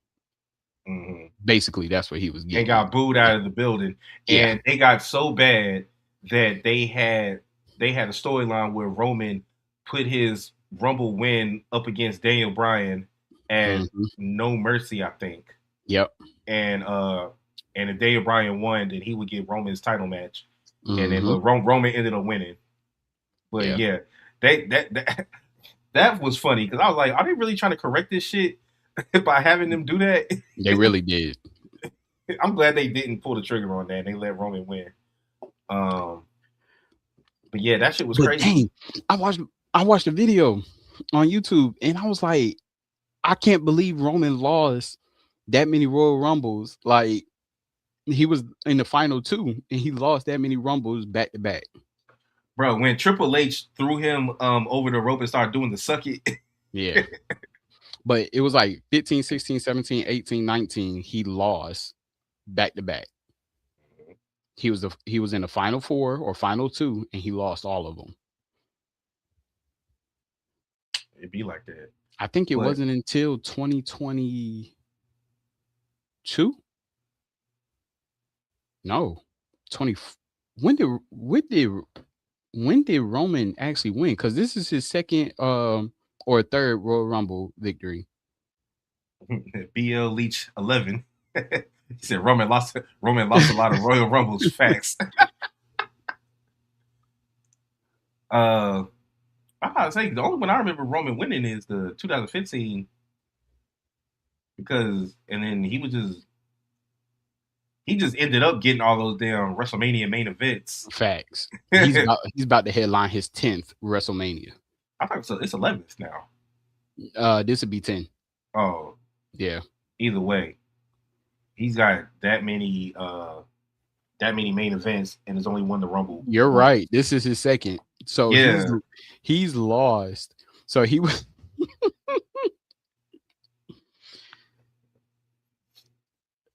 Mm-hmm. Basically, that's what he was And getting. got booed out of the building. Yeah. And it got so bad that they had a storyline where Roman put his Rumble win up against Daniel Bryan at Hmm. No Mercy, I think. Yep. And if Daniel Bryan won, then he would get Roman's title match. And then Hmm. but Roman ended up winning. But Yeah. yeah, that that was funny because I was like, are they really trying to correct this shit by having them do that? They really did. I'm glad they didn't pull the trigger on that and they let Roman win. Um, but yeah, that shit was But crazy. dang, I watched I watched a video on YouTube and I was like, I can't believe Roman lost that many Royal Rumbles. Like he was in the final two and he lost that many Rumbles back to back. Bro, when Triple H threw him over the rope and started doing the suck it, Yeah. But it was like 15, 16, 17, 18, 19. He lost back to back. He was in the final four or final two and he lost all of them. it'd be like that. I think it But wasn't until 2022. No, 20. When did when did when did Roman actually win? Because this is his second or third Royal Rumble victory. BL Leach 11. He said Roman lost a lot of Royal Rumbles. Facts. uh, I gotta say the only one I remember Roman winning is the 2015 because, and then he just ended up getting all those damn WrestleMania main events. Facts. I He's about to headline his 10th WrestleMania. thought it's 11th now. This would be 10. Oh, Yeah. either way, he's got that many main events and has only won the Rumble You're once. right. This is his second. So Yeah. he's lost. So he was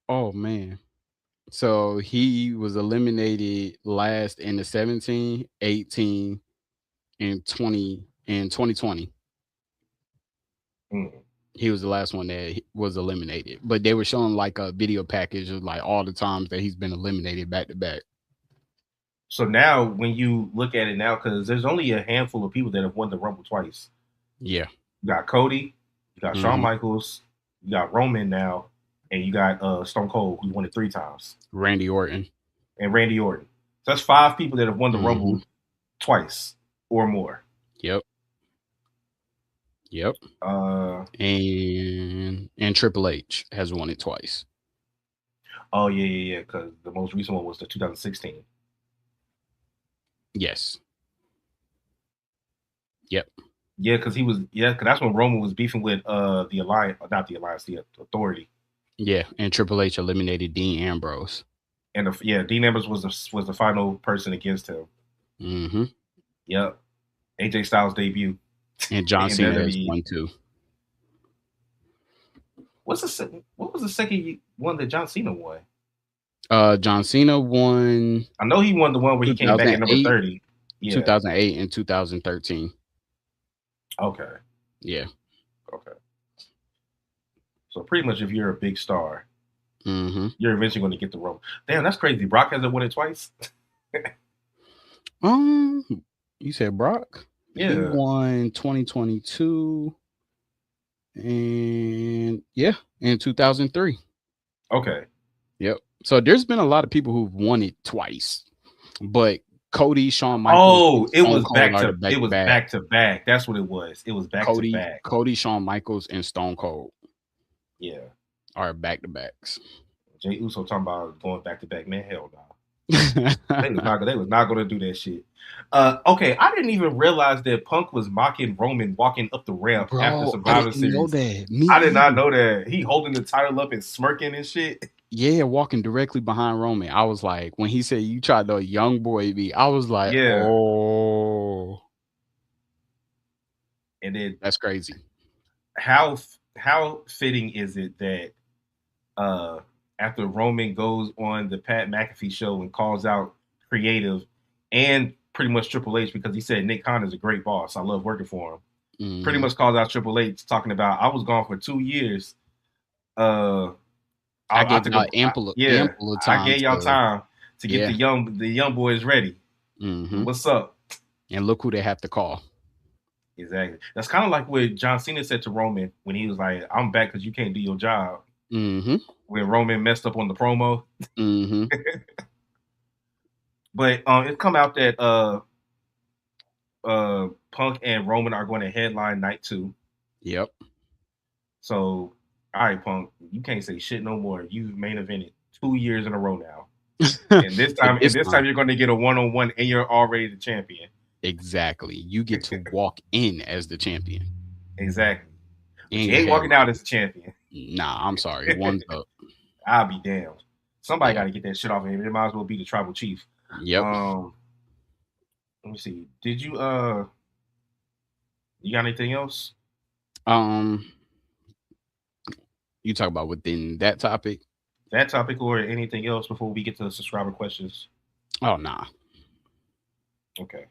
oh man. So he was eliminated last in the 17, 18, and 2020. Mm. He was the last one that was eliminated. But they were showing like a video package of like all the times that he's been eliminated back to back. So now, when you look at it now, because there's only a handful of people that have won the Rumble twice. Yeah. You got Cody, you got Shawn Hmm. Michaels, you got Roman now, and you got Stone Cold, who won it 3 times, Randy Orton. and Randy Orton. So that's 5 people that have won the Hmm. Rumble twice or more. Yep. Yep. Uh, And Triple H has won it twice. oh yeah. Because the most recent one was the 2016. Yes. Yep. Yeah, because because that's when Roman was beefing with the alliance, not the alliance, the authority. Yeah. And Triple H eliminated Dean Ambrose. And Dean Ambrose was the final person against him. Hmm. Yep. AJ Styles debut. And John And Cena has won too. what was the second one that John Cena won? John Cena won I know he won the one where he came back at number 2008, 30. Yeah. 2008, and 2013. Okay. Yeah. Okay. So pretty much, if you're a big star, Hmm. you're eventually going to get the role. Damn, that's crazy. Brock hasn't won it twice. You said Brock? He Yeah. won 2022 and yeah, in 2003. Okay. Yep. So there's been a lot of people who've won it twice, but Cody, Shawn Michaels, Oh, and Stone Cold are the it back to was back. back to back. That's what it was. It was back to back. Cody, Shawn Michaels, and Stone Cold Yeah. are back to backs. Jay Uso talking about going back to back. Man, hell no. They was not gonna do that shit. Okay, I didn't even realize that Punk was mocking Roman walking up the ramp after Bro, I Survivor didn't know Series. that. Me I did not either. know that. He holding the title up and smirking and shit. Yeah, walking directly behind Roman. I was like, when he said you tried to young boy me, I was like, Yeah. oh, And then that's crazy. how fitting is it that uh after Roman goes on the Pat McAfee show and calls out creative and pretty much Triple H because he said Nick Khan is a great boss. I love working for him. Pretty Hmm. much calls out Triple H talking about I was gone for 2 years. Uh I I gave took y'all ample of I time gave y'all to, time to get yeah. the young boys ready. Hmm. What's up? And look who they have to call. Exactly. That's kind of like what John Cena said to Roman when he was like, "I'm back because you can't do your job." Hmm. When Roman messed up on the promo, Hmm. but it come out that Punk and Roman are going to headline night 2. Yep. So, all right, Punk, you can't say shit no more. You've main evented 2 years in a row now, and this But time, this time, you're going to get a 1-on-1, and you're already the champion. exactly. You get to walk in as the champion. Exactly. But And you your ain't walking out headline. as a champion. Nah, I'm sorry. One's up. I'll be damned. Somebody Yeah. got to get that shit off of him. It might as well be the tribal chief. Yep. Let me see. Did you you got anything else? Um, you talk about within that topic. That topic or anything else before we get to the subscriber questions? Oh nah. Okay.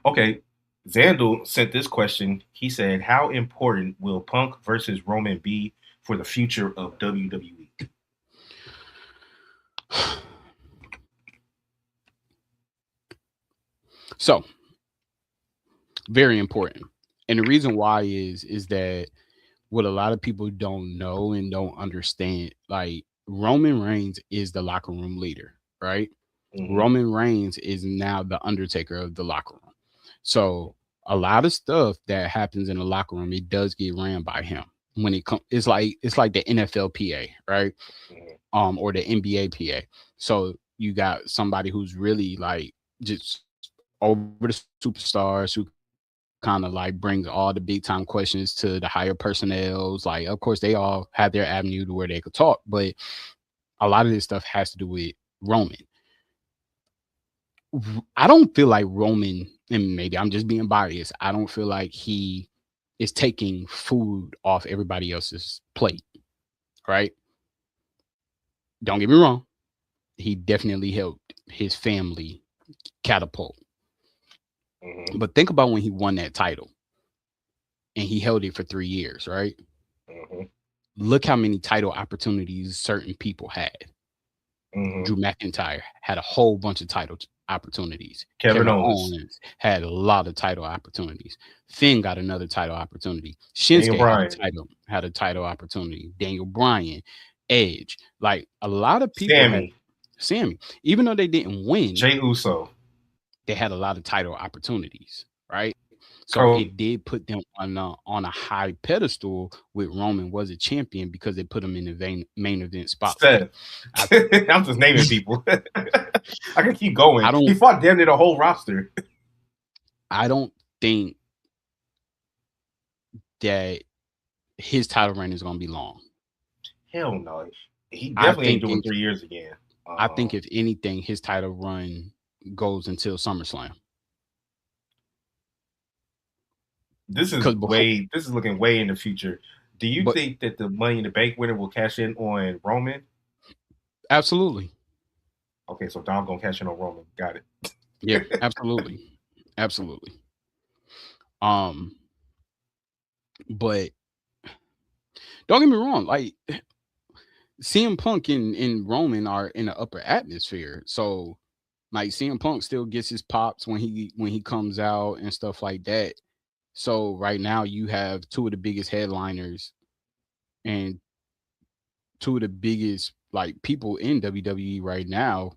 Okay. Zandal sent this question. He said, "How important will Punk versus Roman be for the future of WWE?" So very important. And the reason why is that what a lot of people don't know and don't understand, like Roman Reigns is the locker room leader, right? Mm-hmm. Roman Reigns is now the Undertaker of the locker room. So a lot of stuff that happens in the locker room, it does get ran by him. When it comes, it's like the NFLPA, right? Mm-hmm. Or the NBA PA. So you got somebody who's really like just over the superstars who kind of like brings all the big time questions to the higher personnels. Like, of course, they all have their avenue to where they could talk, but a lot of this stuff has to do with Roman. I don't feel like Roman, and maybe I'm just being biased. I don't feel like he is taking food off everybody else's plate, right? Don't get me wrong. He definitely helped his family catapult. Mm-hmm. But think about when he won that title and he held it for 3 years, right? Mm-hmm. Look how many title opportunities certain people had. Mm-hmm. Drew McIntyre had a whole bunch of title opportunities. Kevin Kevin Owens, Owens had a lot of title opportunities. Finn got another title opportunity. Daniel Shinsuke Bryan, had a title opportunity. Daniel Bryan, Edge, like a lot of people had. Sammy, Sammy, even though they didn't win, Jay Uso, they had a lot of title opportunities, right? So it Cody, did put them on a high pedestal with Roman was a champion because they put him in the main event spotlight. Seth. I I'm just naming people. I can keep going. I don't He fought damn near the whole roster. I don't think that his title reign is going to be long. Hell no. He I definitely ain't think doing if 3 years again. I think if anything, his title run goes until SummerSlam. This is Because before, way. This is looking way in the future. Do you but think that the Money in the Bank winner will cash in on Roman? absolutely, Okay, so Dom gonna cash in on Roman. Got yeah, it. absolutely, absolutely. Um, but don't get me wrong, like CM Punk and Roman are in the upper atmosphere, so like CM Punk still gets his pops when he comes out and stuff like that. So right now you have two of the biggest headliners and two of the biggest like people in WWE right now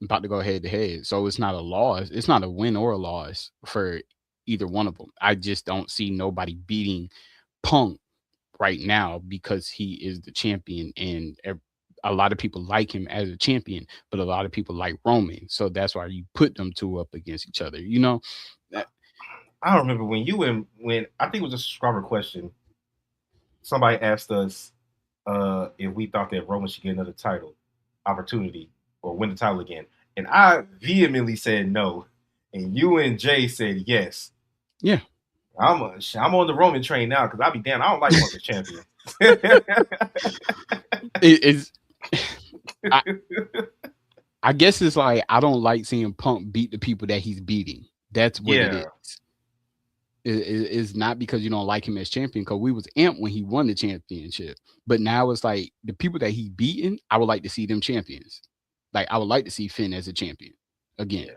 about to go head to head. So it's not a loss. It's not a win or a loss for either one of them. I just don't see nobody beating Punk right now because he is the champion and a lot of people like him as a champion, but a lot of people like Roman. So that's why you put them two up against each other. You know, I Uh, I don't remember when you and when I think it was a subscriber question. Somebody asked us if we thought that Roman should get another title opportunity or win the title again, and I vehemently said no, and you and Jay said yes. yeah, I'm on the Roman train now because I'll be damn. I don't like Punk as champion. it's. I, I guess it's like I don't like seeing Punk beat the people that he's beating. That's what it Yeah, is. It's not because you don't like him as champion. Because we was amped when he won the championship, but now it's like the people that he's beating. I would like to see them champions. Like I would like to see Finn as a champion again. yeah.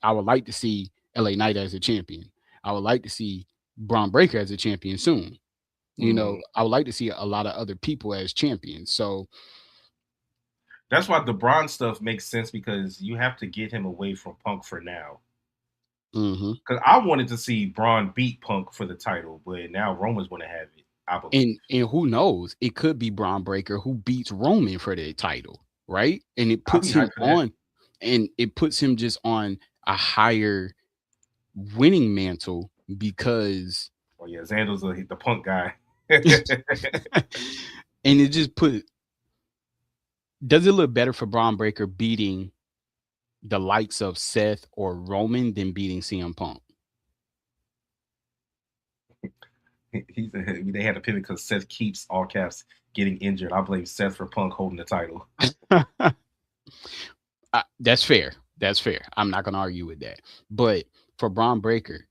I would like to see LA Knight as a champion. I would like to see Braun Breaker as a champion soon. You know, Mm. I would like to see a lot of other people as champions. So, That's why the Braun stuff makes sense because you have to get him away from Punk for now. mhm. Because I wanted to see Braun beat Punk for the title, but now Roman's going to have it. I believe. And who knows? It could be Braun Breaker who beats Roman for the title, right? And it I'll puts be him hyped for that. on, and it puts him just on a higher winning mantle because, Oh yeah, Xander's the Punk guy. and it just put. Does it look better for Braun Breaker beating the likes of Seth or Roman than beating CM Punk? They had to pivot because Seth keeps all caps getting injured. I blame Seth for Punk holding the title. That's fair. That's fair. I'm not gonna argue with that. But for Braun Breaker,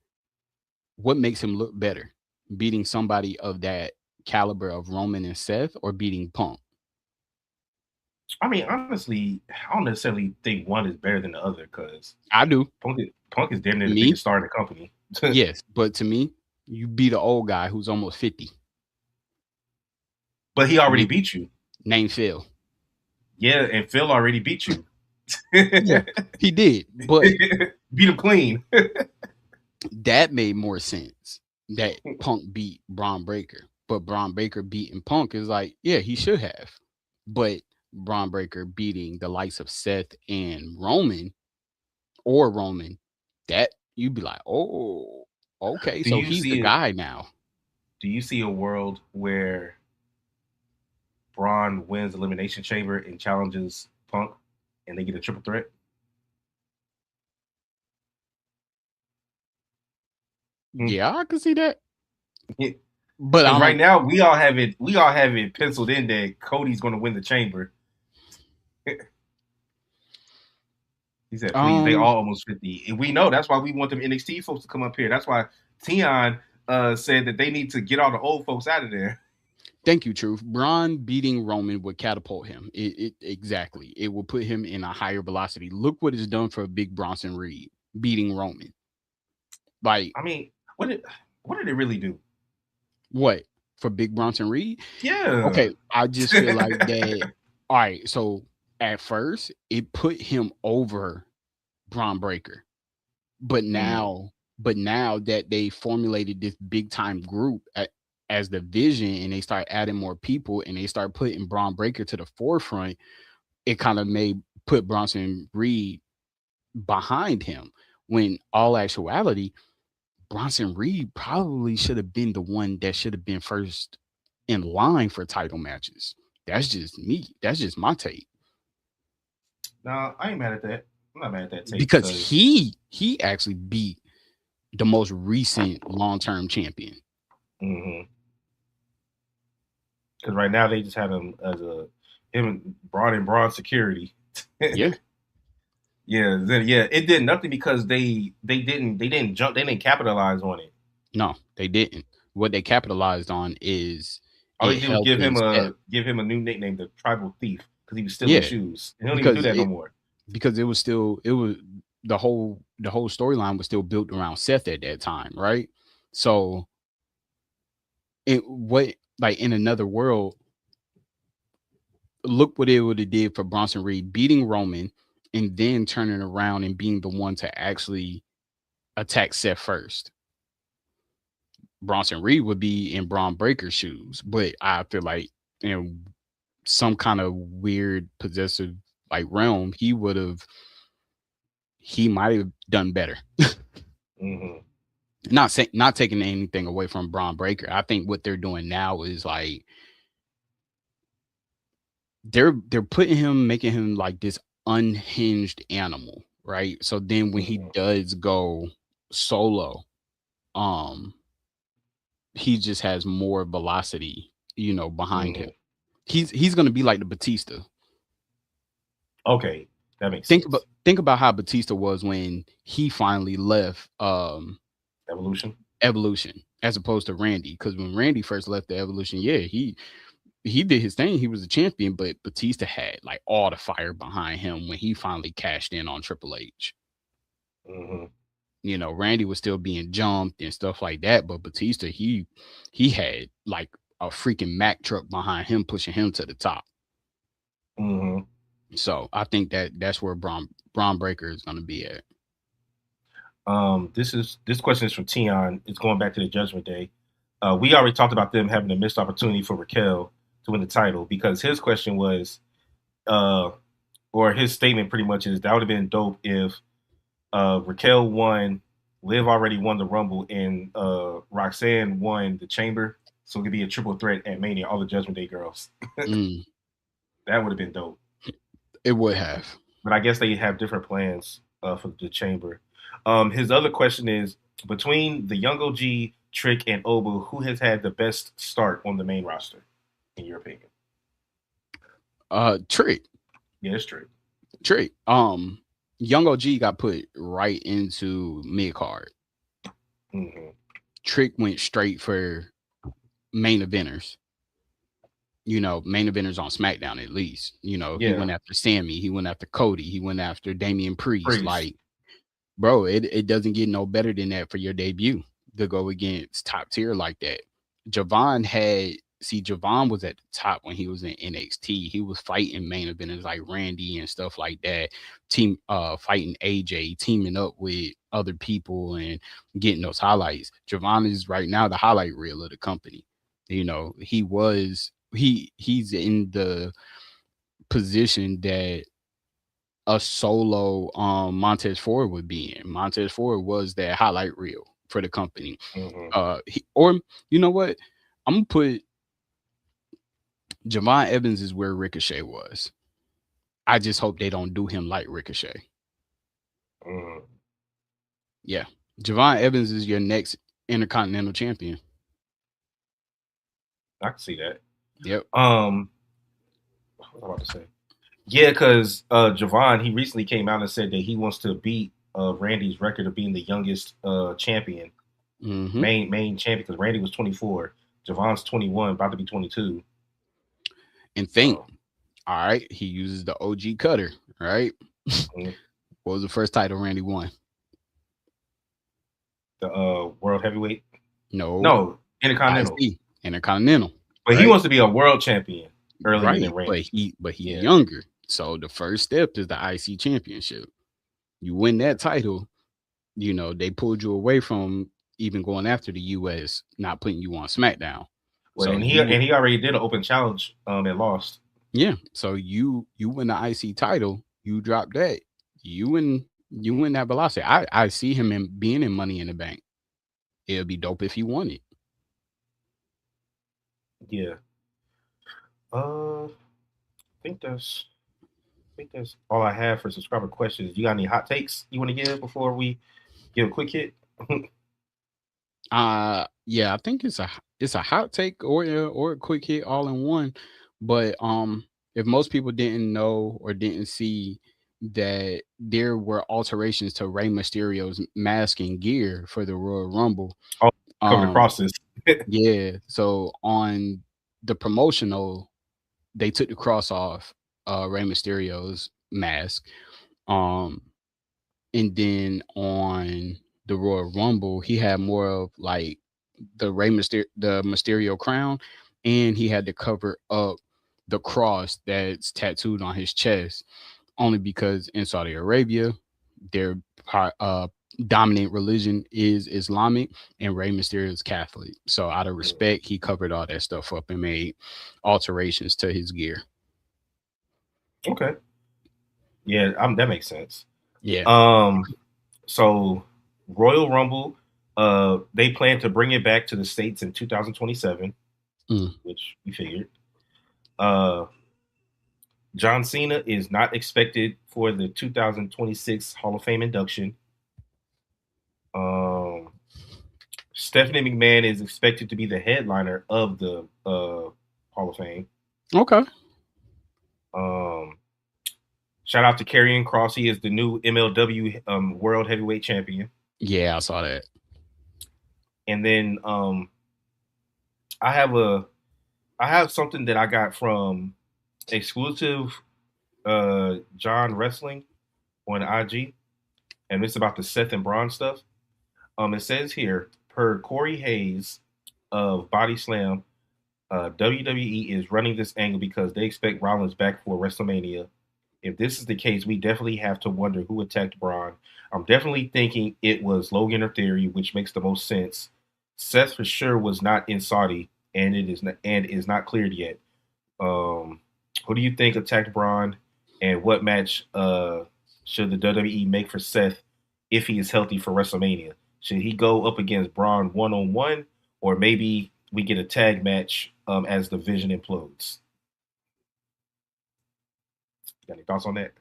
what makes him look better? Beating somebody of that caliber of Roman and Seth, or beating Punk? I mean, honestly, I don't necessarily think one is better than the other because I do. Punk is damn near To the me, biggest star in the company. yes, but to me, you beat an old guy who's almost 50. But he already Name, beat you. name Phil. Yeah, and Phil already beat you. Yeah, he did, but Beat him clean. that made more sense that Punk beat Braun Breaker. But Braun Breaker beating Punk is like, yeah, he should have. But Braun Breaker beating the likes of Seth and Roman, or Roman, that you'd be like, oh, okay, Do so you he's the see it? guy now. Do you see a world where Braun wins Elimination Chamber and challenges Punk, and they get a triple threat? Yeah, I can see that. But Because I right don't now we all have it penciled in that Cody's going to win the chamber. He said, "Please, they um all almost 50, and we know that's why we want them NXT folks to come up here. That's why Tion said that they need to get all the old folks out of there." thank you, Truth. Braun beating Roman would catapult him. It exactly. It will put him in a higher velocity. Look what it's done for Big Bronson Reed beating Roman. Like I mean, what did what did it really do? what? For Big Bronson Reed? Yeah. Okay, I just feel like that. All right, so at first it put him over Braun Breaker. But Mm, now that they formulated this big time group as the vision, and they start adding more people, and they start putting Braun Breaker to the forefront, it kind of made put Bronson Reed behind him. When all actuality, Bronson Reed probably should have been the one that should have been first in line for title matches. That's just me. That's just my take. no, I ain't mad at that. I'm not mad at that take Because because he actually beat the most recent long term champion. right now they just had him as a him Braun and Braun security. Yeah. Yeah, it did nothing because they didn't jump, they didn't capitalize on it. No, they didn't. What they capitalized on is All they it did was helped give in him step. a new nickname, the Tribal Thief, because he was stealing Yeah, shoes. And they don't even do because that no it more. because it was the whole storyline was still built around Seth at that time, right? So it what like in another world, look what it would have did for Bronson Reed beating Roman, and then turning around and being the one to actually attack Seth first. Bronson Reed would be in Braun Breaker's shoes, but I feel like in some kind of weird possessive like realm, he might have done better. Hmm. Not taking anything away from Braun Breaker. I think what they're doing now is like they're putting him, making him like this unhinged animal, right? So then when he Hmm. does go solo, um, he just has more velocity, behind him. Hmm. He's gonna be like the Batista. Okay, that makes Think about sense. think about how Batista was when he finally left Evolution. Evolution, as opposed to Randy. Because when Randy first left the Evolution, yeah, he did his thing. He was a champion, but Batista had like all the fire behind him when he finally cashed in on Triple H. Hmm. Randy was still being jumped and stuff like that, but Batista, he had like a freaking Mack truck behind him pushing him to the top. Hmm. So I think that's where Braun Breaker is going to be at. This question is from Tion. It's going back to the Judgment Day. We already talked about them having a missed opportunity for Raquel to win the title because his question was, uh, or his statement pretty much is that would have been dope if Raquel won, Liv already won the Rumble, and Roxanne won the Chamber, so it could be a triple threat at Mania. All the Judgment Day girls. Mm, That would have been dope. it would have. But I guess they have different plans for the Chamber. His other question is between the Young OG, Trick, and Obu, who has had the best start on the main roster, in your opinion? Trick. Yeah, it's Trick. Trick. Young OG got put right into mid card. Hmm. Trick went straight for main eventers. Main eventers on SmackDown at least. He Yeah, went after Sammy, he went after Cody, he went after Damian Priest. Priest. Like, bro, it doesn't get no better than that for your debut to go against top tier like that. Javon was at the top when he was in NXT. He was fighting main eventers like Randy and stuff like that. Fighting AJ, teaming up with other people and getting those highlights. Javon is right now the highlight reel of the company. He's in the position that a solo Montez Ford would be in. Montez Ford was that highlight reel for the company. Hmm. Or you know what? I'm gonna put Javon Evans is where Ricochet was. I just hope they don't do him like Ricochet. Hmm. Yeah. Javon Evans is your next Intercontinental Champion. I can see that. Yep. What was I about to say? Yeah, because Javon, he recently came out and said that he wants to beat Randy's record of being the youngest champion, Hmm. main champion. Because Randy was 24, Javon's 21, about to be 22. And think, So all right, he uses the OG cutter, right? mhm. What was the first title Randy won? The world heavyweight, No, no, Intercontinental. IC, Intercontinental, But he right? wants to be a world champion earlier than Right. But Randy. he Yeah. younger. So the first step is the IC championship. You win that title, they pulled you away from even going after the US, not putting you on SmackDown. Well, So and he already did an open challenge and lost. yeah, so you win the IC title, you drop that, you win that velocity. I see him in being in Money in the Bank. It'll be dope if he won it. Yeah. I think that's all I have for subscriber questions. You got any hot takes you want to give before we give a quick hit? Yeah, I think it's a hot take or a quick hit all in one. But if most people didn't know or didn't see that there were alterations to Rey Mysterio's mask and gear for the Royal Rumble. Oh, cover the Um crosses. yeah, so on the promotional, they took the cross off Rey Mysterio's mask. Um and then on the Royal Rumble, he had more of like the Mysterio crown, and he had to cover up the cross that's tattooed on his chest. Only because in Saudi Arabia, their uh, dominant religion is Islamic, and Rey Mysterio is Catholic. So out of respect, he covered all that stuff up and made alterations to his gear. Okay. Yeah, that makes sense. Yeah. Um, so Royal Rumble, they plan to bring it back to the States in 2027, Mm. which we figured. Uh, John Cena is not expected for the 2026 Hall of Fame induction. Um, Stephanie McMahon is expected to be the headliner of the Hall of Fame. Okay. Um, Shout out to Karrion Kross. He is the new MLW World Heavyweight Champion. Yeah, I saw that. And then I have a I have something that I got from exclusive John Wrestling on IG, and it's about the Seth and Braun stuff. It says here, per Corey Hayes of Body Slam, WWE is running this angle because they expect Rollins back for WrestleMania. If this is the case, we definitely have to wonder who attacked Braun. I'm definitely thinking it was Logan or Theory, which makes the most sense. Seth for sure was not in Saudi, and is not cleared yet. Um, who do you think attacked Braun, and what match should the WWE make for Seth if he is healthy for WrestleMania? Should he go up against Braun 1-on-1, or maybe we get a tag match as the Vision implodes? Got any thoughts on that?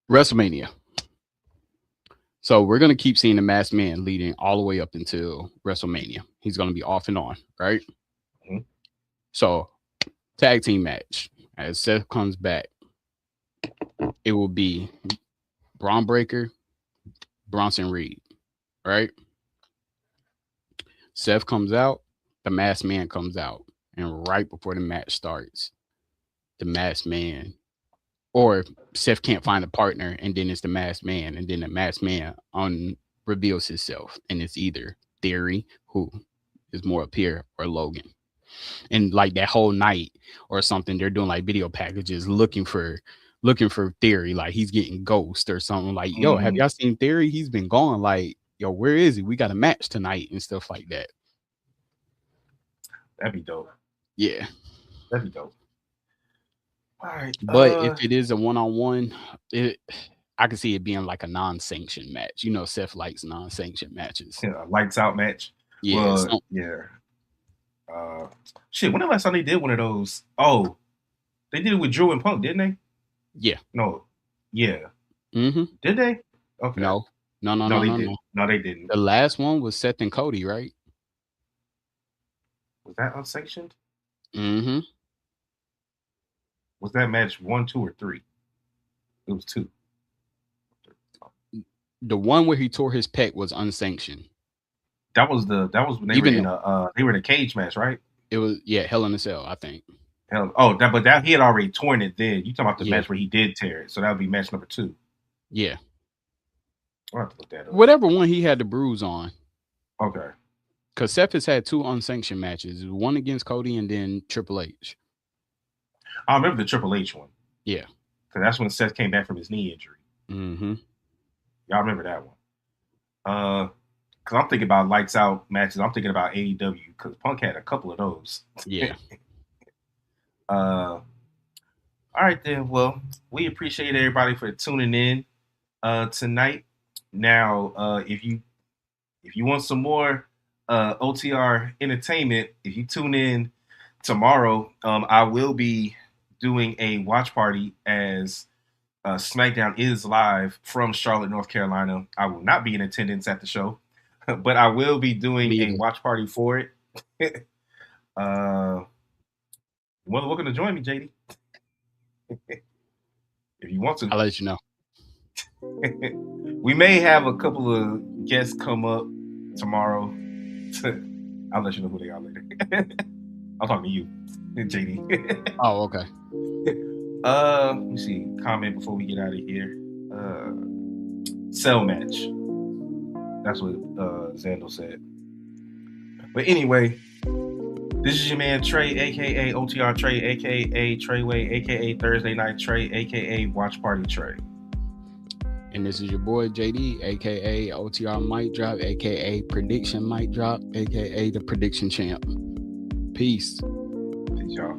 WrestleMania. So we're gonna keep seeing the Masked Man leading all the way up until WrestleMania. He's gonna be off and on, right? Mhm. So tag team match as Seth comes back. it will be Braun Breaker, Bronson Reed, right? Seth comes out, the masked man comes out, and right before the match starts, the masked man, or Seth can't find a partner, and then it's the masked man, and then the masked man on reveals himself, and it's either Theory, who is more up here, or Logan. And like that whole night or something, they're doing like video packages looking for Theory, like he's getting ghost or something. Like, yo, have Mm-hmm. y'all seen Theory? He's been gone. Like, yo, where is he? We got a match tonight and stuff like that. That'd be dope. Yeah. That'd be dope. All right. But if it is a one-on-one, it I can see it being like a non-sanctioned match. Seth likes non-sanctioned matches. Yeah, lights out match. Yeah. Well, yeah. Uh, shit. When the last time they did one of those? Oh, they did it with Drew and Punk, didn't they? Yeah. No. Yeah. Mm-hmm. Did they? Okay. No. No, no, No, no, they no, didn't. no. No, they didn't. The last one was Seth and Cody, right? Was that unsanctioned? Mm-hmm. Was that match 1, 2, or 3? It was 2. The one where he tore his pec was unsanctioned. That was when they Even were in a cage match, right? it was, yeah, Hell in a Cell, I think. But he had already torn it then. You talking about the Yeah. match where he did tear it. So that would be match number 2. Yeah. I'll have to look that up. Whatever one he had the bruise on. Okay. Because Seth has had 2 unsanctioned matches. One against Cody and then Triple H. I remember the Triple H one. Yeah. Because that's when Seth came back from his knee injury. Mm-hmm. Y'all remember that one. Because I'm thinking about lights out matches. I'm thinking about AEW because Punk had a couple of those. Yeah. All right then. Well, we appreciate everybody for tuning in tonight. Now, if you want some more OTR entertainment, if you tune in tomorrow, I will be doing a watch party as SmackDown is live from Charlotte, North Carolina. I will not be in attendance at the show, but I will be doing a watch party for it. You're welcome to join me, JD. If you want to. I'll let you know. We may have a couple of guests come up tomorrow. I'll let you know who they are later. I'll talk to you, JD. Oh, okay. Let me see. Comment before we get out of here. Cell match. That's what Zandel said. But anyway, this is your man Trey, aka OTR Trey, aka Treyway, aka Thursday Night Trey, aka Watch Party Trey. And this is your boy JD, aka OTR Mic Drop, aka Prediction Mic Drop, aka the Prediction Champ. Peace. Peace, y'all.